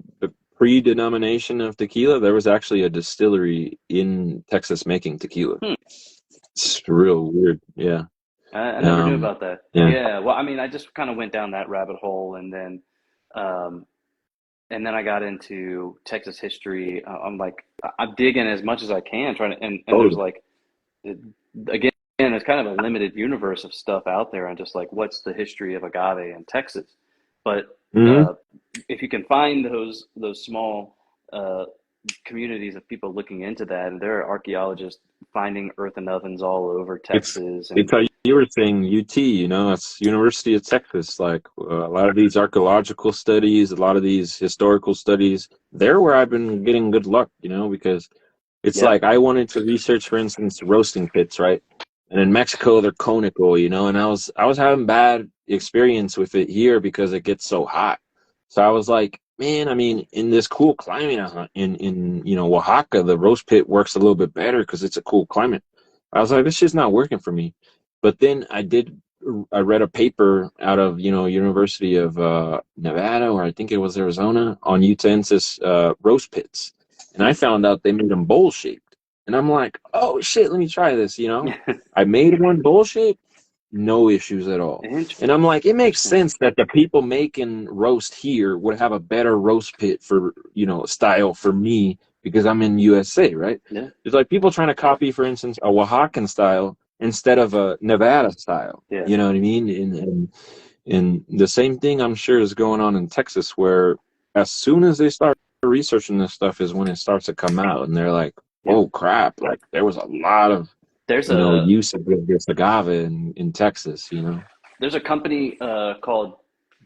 pre-denomination of tequila. There was actually a distillery in Texas making tequila. hmm, It's real weird. Yeah. I never knew Um, about that. yeah. Yeah. Well, I mean, I just kind of went down that rabbit hole, um, and then I got into Texas history. I'm like, I'm digging as much as I can, trying to, and there's Totally. like, again, there's kind of a limited universe of stuff out there, and just like, what's the history of agave in Texas? But Hmm. uh, if you can find those small uh, communities of people looking into that, and there are archaeologists finding earthen ovens all over It's Texas, and it's how you were saying UT. It's University of Texas. Like a lot of these archaeological studies, a lot of these historical studies. They're where I've been getting good luck. Because it's yeah, like I wanted to research, for instance, roasting pits, right? And in Mexico, they're conical, and I was having bad experience with it here because it gets so hot. So I was like, man, I mean, in this cool climate, in Oaxaca, the roast pit works a little bit better because it's a cool climate. I was like, this shit's not working for me. But then I read a paper out of University of Nevada, or I think it was Arizona, on Utensis roast pits, and I found out they made them bowl shaped. And I'm like, oh shit, let me try this. I made one bowl shaped, no issues at all. And I'm like, it makes interesting. sense that the people making roast here would have a better roast pit for, style for me because I'm in USA, right? Yeah, It's like people trying to copy, for instance, a Oaxacan style instead of a Nevada style. yeah, You know what I mean? And the same thing I'm sure is going on in Texas, where as soon as they start researching this stuff is when it starts to come out, and they're like, yeah. "Oh crap!" Like there was a lot of There's a use of this agave in Texas. there's a company called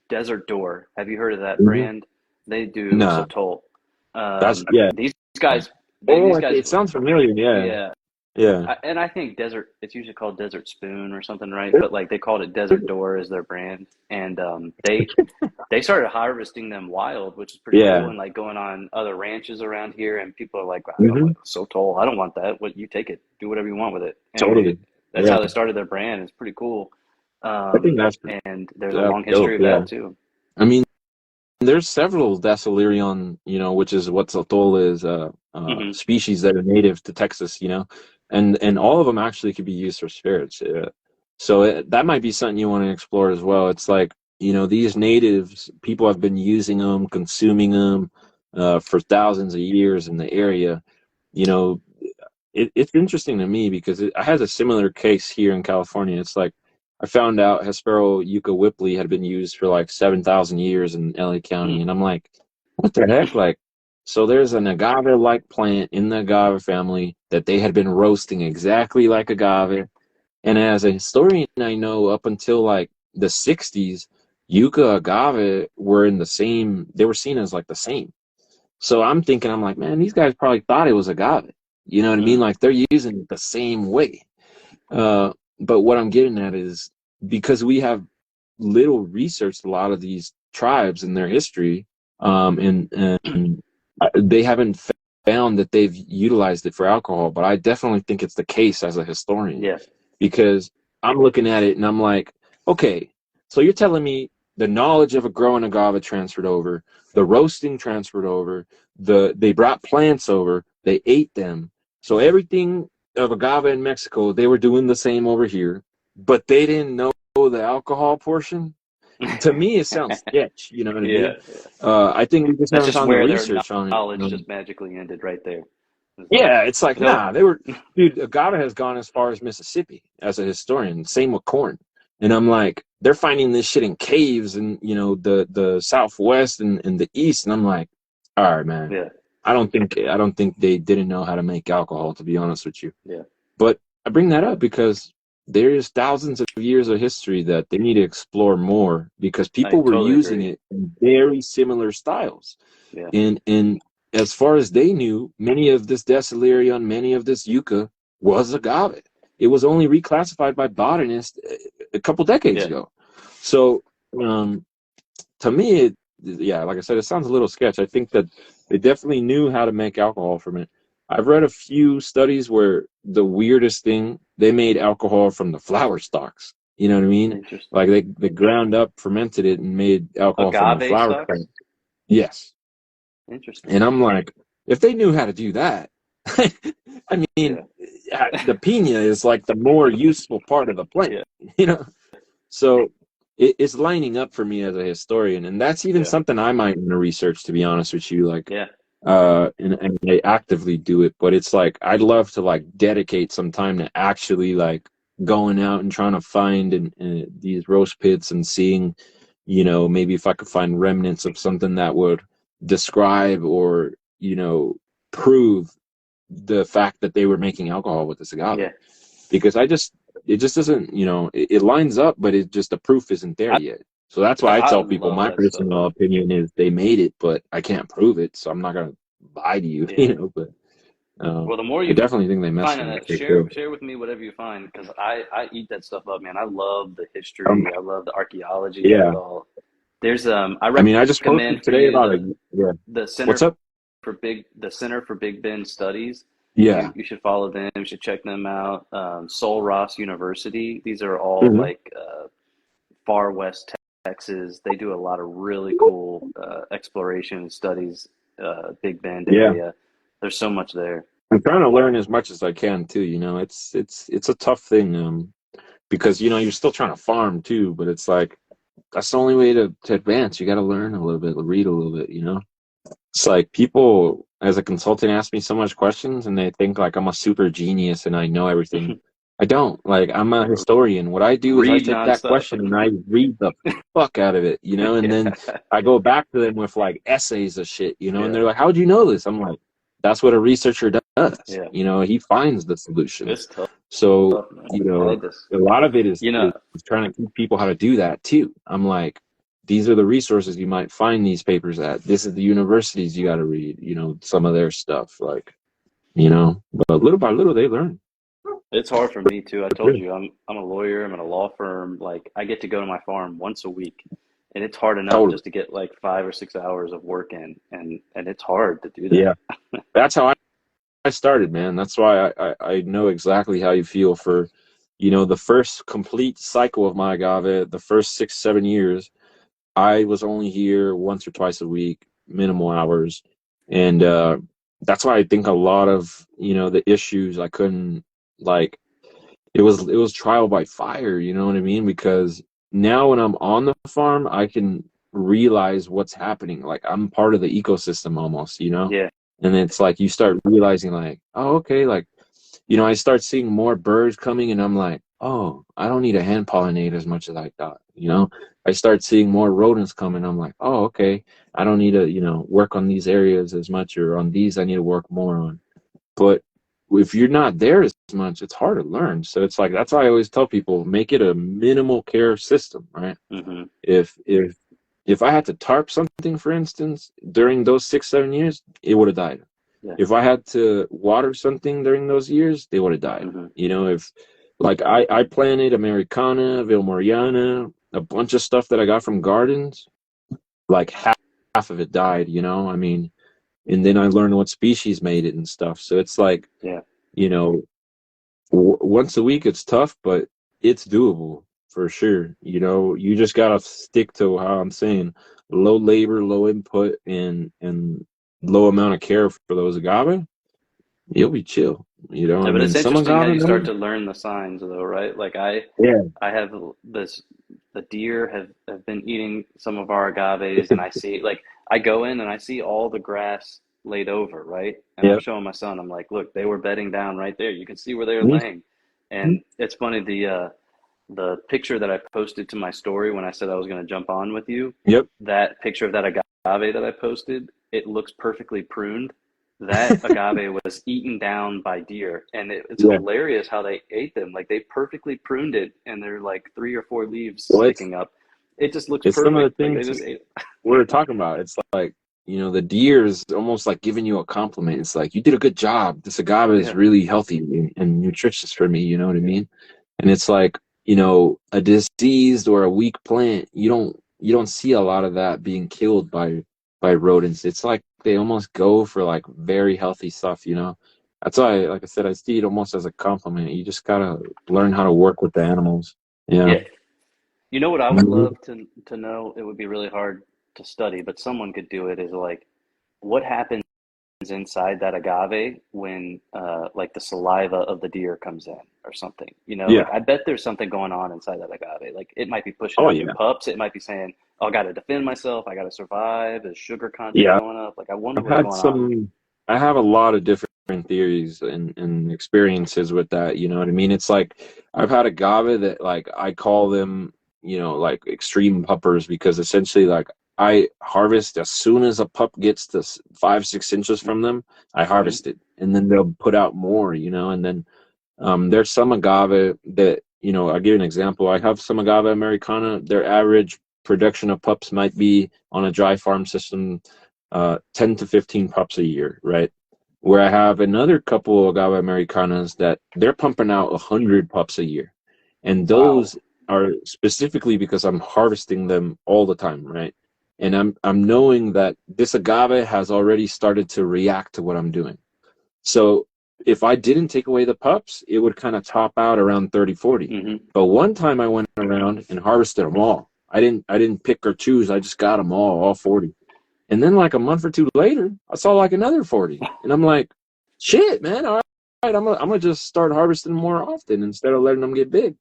Desert Door. Have you heard of that Hmm. brand? They do Nah, Sotol. that's yeah. These guys, Oh, these guys, it sounds familiar. Yeah, yeah. yeah. And I think Desert, it's usually called Desert Spoon or something, right? But like they called it Desert Door as their brand, and they started harvesting them wild, which is pretty cool, Yeah. and like going on other ranches around here, and people are like, Hmm. so tall, I don't want that. What you take it, do whatever you want with it, and Totally. that's Yeah, how they started their brand. It's pretty cool, I think and there's a long dope. history of Yeah. that too. I mean, there's several Decilerion, which is what Sotol is, Hmm. species that are native to Texas, and all of them actually could be used for spirits. So that might be something you want to explore as well. It's like, these natives, people have been using them, consuming them, for thousands of years in the area. You know, it's interesting to me because I had a similar case here in California. It's like I found out Hespero Yucca Whippley had been used for like 7,000 years in LA Hmm. County, and I'm like, what the heck? Like, so there's an agave-like plant in the agave family that they had been roasting exactly like agave. And as a historian, I know up until like the 60s, Yucca agave were in the same. They were seen as like the same. So I'm thinking, I'm like, man, these guys probably thought it was agave. You know what I mean? Hmm. Like they're using it the same way. Uh, but what I'm getting at is because we have little researched a lot of these tribes and their history, and they haven't found that they've utilized it for alcohol. But I definitely think it's the case as a historian Yeah, because I'm looking at it and I'm like, okay, so you're telling me the knowledge of a growing agave transferred over, the roasting transferred over, they brought plants over, they ate them. So everything of agave in Mexico, they were doing the same over here, but they didn't know the alcohol portion. To me, it sounds sketch. You know what I yeah, mean? yeah. I think we just That's haven't just found the where their research on it. knowledge just magically ended right there. It's like, Yeah, it's like, nope. nah, they were, dude, agave has gone as far as Mississippi as a historian. Same with corn. And I'm like, they're finding this shit in caves and, the Southwest and the East. And I'm like, all right, man, Yeah, I don't think they didn't know how to make alcohol, to be honest with you. yeah. But I bring that up because there's thousands of years of history that they need to explore more because I people were totally using agree. it in very similar styles. Yeah. And as far as they knew, many of this Decilerion, many of this Yucca was agave. It was only reclassified by botanists a couple decades Yeah. ago. So um, to me, yeah, like I said, it sounds a little sketch. I think that they definitely knew how to make alcohol from it. I've read a few studies where the weirdest thing, they made alcohol from the flower stalks. You know what I mean? Interesting. Like they ground up, fermented it, and made alcohol from the Agave flower stocks? stalk. Yes. Interesting. And I'm like, if they knew how to do that, I mean, Yeah. the pina is like the more useful part of the plant, Yeah. you know? So it's lining up for me as a historian. And that's even Yeah. something I might want to research, to be honest with you. Like, Yeah. and they actively do it, but it's like I'd love to like dedicate some time to actually like going out and trying to find these roast pits and seeing, maybe if I could find remnants of something that would describe or prove the fact that they were making alcohol with this agave. Yeah. Because it just doesn't, it lines up, but it just, the proof isn't there I, yet. So that's why I I tell people love my that stuff, personal man. opinion is they made it, but I can't prove it, so I'm not gonna lie to you, Yeah. But Well, the more I you definitely think they messed find with it that, for sure. share with me whatever you find, because I eat that stuff up, man. I love the Um, history. I love the archaeology of yeah, it all. There's I I mean, I just recommend posted for today you about the what's up? Center for Big Bend Studies. Yeah. You should follow them. You should check them out. Sol Ross University. These are all Hmm. like far west Texas. They do a lot of really cool exploration studies. Big Bend Yeah, area. There's so much there. I'm trying to learn as much as I can too. It's a tough thing, because you're still trying to farm too, but it's like that's the only way to advance. You got to learn a little bit, read a little bit. It's like people, as a consultant, ask me so much questions and they think like I'm a super genius and I know everything. I don't. Like, I'm a historian. What I do is I Read take that nonstop. question and I read the fuck out of it, and Yeah, then I go back to them with like essays of shit, and yeah, they're like, how'd you know this? I'm like, that's what a researcher does. yeah. He finds the solutions. It's tough, So, man. I just, a lot of it you is know, trying to teach people how to do that too. I'm like, these are the resources you might find these papers at. This is the universities you got to read, some of their stuff, like, but little by little they learn. it's hard for me too. I For told sure. you, I'm a lawyer. I'm in a law firm. Like, I get to go to my farm once a week, and it's hard enough Totally. just to get like 5 or 6 hours of work in, and it's hard to do that. Yeah. That's how I started, man. That's why I know exactly how you feel for, the first complete cycle of my agave, the first 6, 7 years. I was only here once or twice a week, minimal hours. And that's why I think a lot of, the issues I couldn't, like, it was trial by fire, you know what I mean? Because now when I'm on the farm, I can realize what's happening. Like, I'm part of the ecosystem almost. Yeah, And it's like you start realizing like, oh, okay, like, I start seeing more birds coming and I'm like, oh, I don't need to hand pollinate as much as I thought. I start seeing more rodents coming. I'm like, oh, okay, I don't need to, work on these areas as much, or on these I need to work more on. But if you're not there as much, it's hard to learn. So it's like, that's why I always tell people, make it a minimal care system, right? hmm If I had to tarp something, for instance, during those 6, 7 years, it would have died. yeah, If I had to water something during those years, they would have died. hmm If like I planted Americana, Vilmoriana, a bunch of stuff that I got from gardens, like half of it died, I mean, and then I learned what species made it and stuff. So it's like, yeah. you know, once a week it's tough, but it's doable for sure. You just gotta stick to how I'm saying, low labor, low input, and low amount of care for those agave. You'll be chill. Yeah, I but mean, it's some interesting how agave, you start man. to learn the signs, though, right? Like Yeah, I have this, the deer have been eating some of our agaves, and I see, like, I go in and I see all the grass laid over, right? And I'm yeah. showing my son, I'm like, look, they were bedding down right there. You can see where they're Mhm. laying. And it's funny, the picture that I posted to my story when I said I was going to jump on with you, Yep. that picture of that agave that I posted, it looks perfectly pruned. That agave was eaten down by deer, and it's Yeah. hilarious how they ate them. Like, they perfectly pruned it, and they're like 3 or 4 leaves Well, it's sticking up. It just looks it's some of the perfect. Like, they things just ate it. we're talking about. It's like, the deer is almost like giving you a compliment. It's like, you did a good job. This agave is Yeah, really healthy and nutritious for me. You know what I yeah, mean? And it's like, a diseased or a weak plant, you don't see a lot of that being killed by rodents. It's like they almost go for like very healthy stuff. That's why, like I said, I see it almost as a compliment. You just gotta learn how to work with the animals. Yeah. Yeah. You know what I would Mhm. love to know? It would be really hard to study, but someone could do it. Is like, what happens inside that agave when like the saliva of the deer comes in or something? You know, like Yeah. I bet there's something going on inside that agave. Like it might be pushing Oh out new yeah. pups. It might be saying, "Oh, I got to defend myself. I got to survive." Is sugar content Yeah. going up? Like I wonder I've what's had going on. some, I have a lot of different theories and experiences with that. You know what I mean? It's like I've had agave that, like, I call them, like extreme puppers, because essentially, like, I harvest as soon as a pup gets to 5, 6 inches from them, I Mm-hmm. harvest it, and then they'll put out more, and then there's some agave that, I'll give you an example. I have some agave Americana. Their average production of pups might be on a dry farm system, 10 to 15 pups a year, right? Where I have another couple of agave Americanas that they're pumping out 100 pups a year. And Wow. those are specifically because I'm harvesting them all the time, right? And I'm knowing that this agave has already started to react to what I'm doing. So if I didn't take away the pups, it would kind of top out around 30, 40. Mm-hmm. But one time I went around and harvested them all. I didn't pick or choose. I just got them all 40. And then like a month or two later, I saw like another 40. And I'm like, shit, man. All right, I'm gonna just start harvesting more often instead of letting them get big.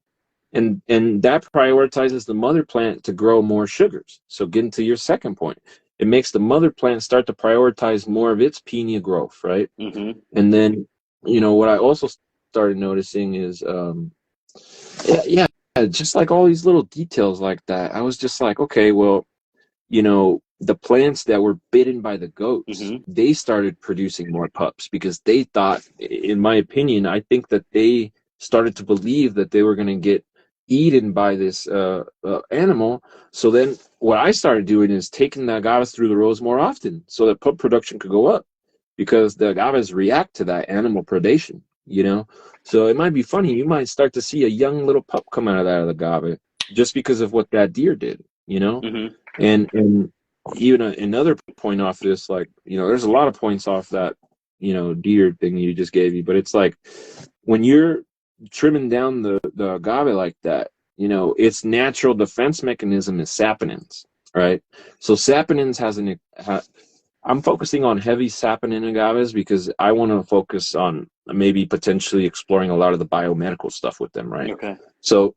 And that prioritizes the mother plant to grow more sugars. So getting to your second point, it makes the mother plant start to prioritize more of its pinia growth, right? Mm-hmm. And then, what I also started noticing is, yeah, just like all these little details like that. I was just like, okay, well, the plants that were bitten by the goats, Mm-hmm. they started producing more pups because they thought, in my opinion, I think that they started to believe that they were going to get eaten by this animal. So then what I started doing is taking the agaves through the rows more often so that pup production could go up, because the agaves react to that animal predation. So it might be funny. You might start to see a young little pup come out of that agave just because of what that deer did. Mm-hmm. And even another point off this, like, there's a lot of points off that, deer thing you just gave me, but it's like when you're trimming down the agave like that, its natural defense mechanism is saponins, right? So saponins I'm focusing on heavy saponin agaves because I want to focus on maybe potentially exploring a lot of the biomedical stuff with them, right? Okay. So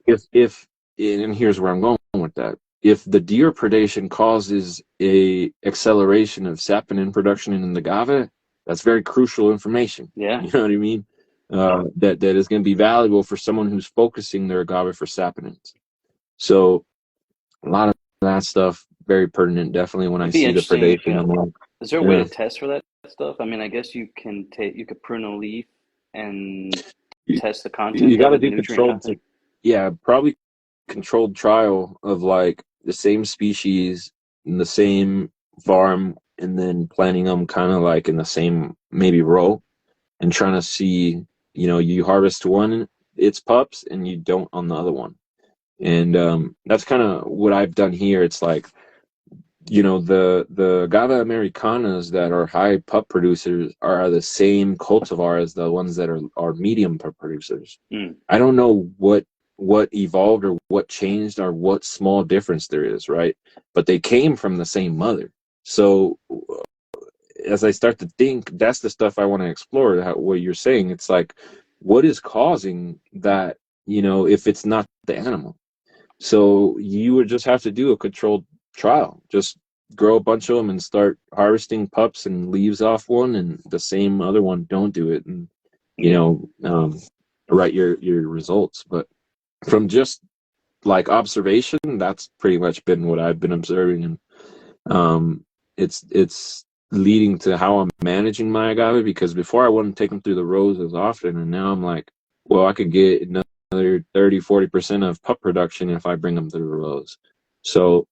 if and here's where I'm going with that. If the deer predation causes a acceleration of saponin production in the agave, that's very crucial information. Yeah. You know what I mean? That is going to be valuable for someone who's focusing their agave for saponins. So a lot of that stuff very pertinent. Definitely when I It'd be see the interesting. predation, I'm like, Is there a way to yeah, test for that stuff? I mean, I guess you could prune a leaf and you, test the you content got of to it, the do nutrient controlled, content. yeah, probably controlled trial of like the same species in the same farm, and then planting them kind of like in the same maybe row, and trying to see, you harvest one its pups and you don't on the other one. And that's kind of what I've done here. It's like, the agave americanas that are high pup producers are the same cultivar as the ones that are medium pup producers. Mm. I don't know what evolved or what changed or what small difference there is, right? But they came from the same mother. So as I start to think, that's the stuff I want to explore. What you're saying, it's like, what is causing that? If it's not the animal, so you would just have to do a controlled trial. Just grow a bunch of them and start harvesting pups and leaves off one, and the same other one don't do it, and you Yeah. know, um, write your results. But from just like observation, that's pretty much been what I've been observing, and it's leading to how I'm managing my agave, because before I wouldn't take them through the rows as often, and now I'm like, well, I could get another 30-40% of pup production if I bring them through the rows. So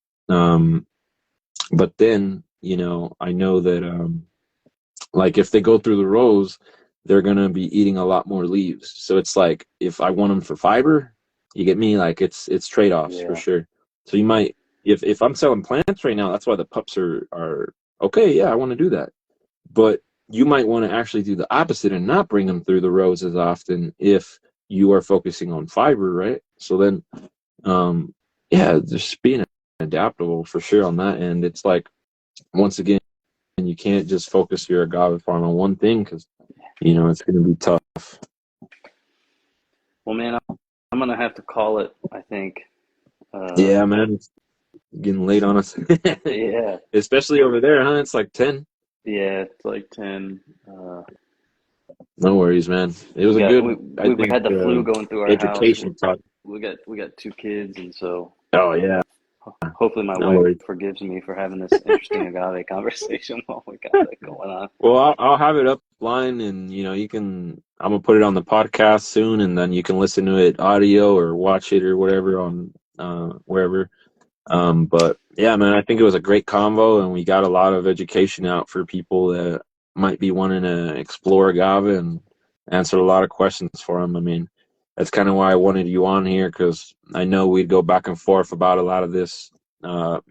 but then, I know that like if they go through the rows, they're gonna be eating a lot more leaves. So it's like, if I want them for fiber, you get me, like it's trade-offs for Yeah. sure. So you might, if I'm selling plants right now, that's why the pups are okay, yeah, I want to do that. But you might want to actually do the opposite and not bring them through the rows as often if you are focusing on fiber, right? So then, yeah, just being adaptable for sure on that end. It's like, once again, you can't just focus your agave farm on one thing because, it's going to be tough. Well, man, I'm gonna have to call it, I think. Yeah, man, it's getting late on us. Yeah, Especially over there, huh? It's like 10. yeah, it's like 10. No worries, man. It was a good, I We've think, had the flu going through our house. education talk. We got two kids, and so Oh, yeah. hopefully my No wife worries. forgives me for having this interesting agave conversation while we got that going on. Well, I'll have it up line, and I'm gonna put it on the podcast soon, and then you can listen to it audio or watch it or whatever on wherever. But yeah, man, I think it was a great convo, and we got a lot of education out for people that might be wanting to explore agave, and answered a lot of questions for them. I mean, that's kind of why I wanted you on here, because I know we'd go back and forth about a lot of this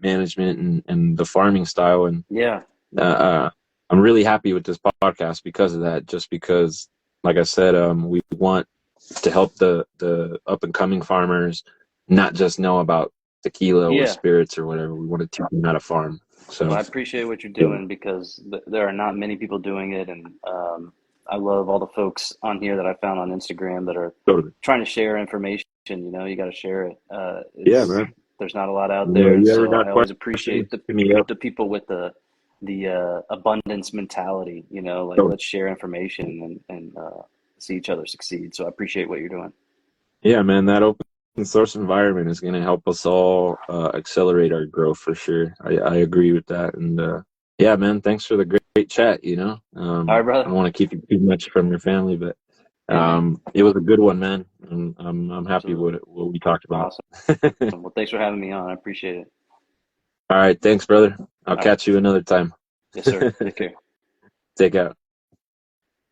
management and the farming style, and Yeah, uh, I'm really happy with this podcast because of that. Just because, like I said, we want to help the up and coming farmers not just know about tequila or yeah. spirits or whatever. We want to teach them how to farm. Well, So I appreciate what you're yeah, doing because there are not many people doing it, and I love all the folks on here that I found on Instagram that are totally. trying to share information. You got to share it. Yeah, It's man. There's not a lot out there, and You ever so got I always questions? appreciate Hit me up. the people with the abundance mentality. Like Totally. let's share information and see each other succeed. So I appreciate what you're doing. Yeah, man. That open source environment is going to help us all accelerate our growth for sure. I agree with that. And yeah, man. Thanks for the great chat. All right, I brother. don't want to keep you too much from your family, but Hey, man. it was a good one, man. And I'm happy with Absolutely. it, what we talked about. Awesome. Well, thanks for having me on. I appreciate it. All right, thanks, brother. I'll All right. catch you another time. Yes, sir. Take care. Take out.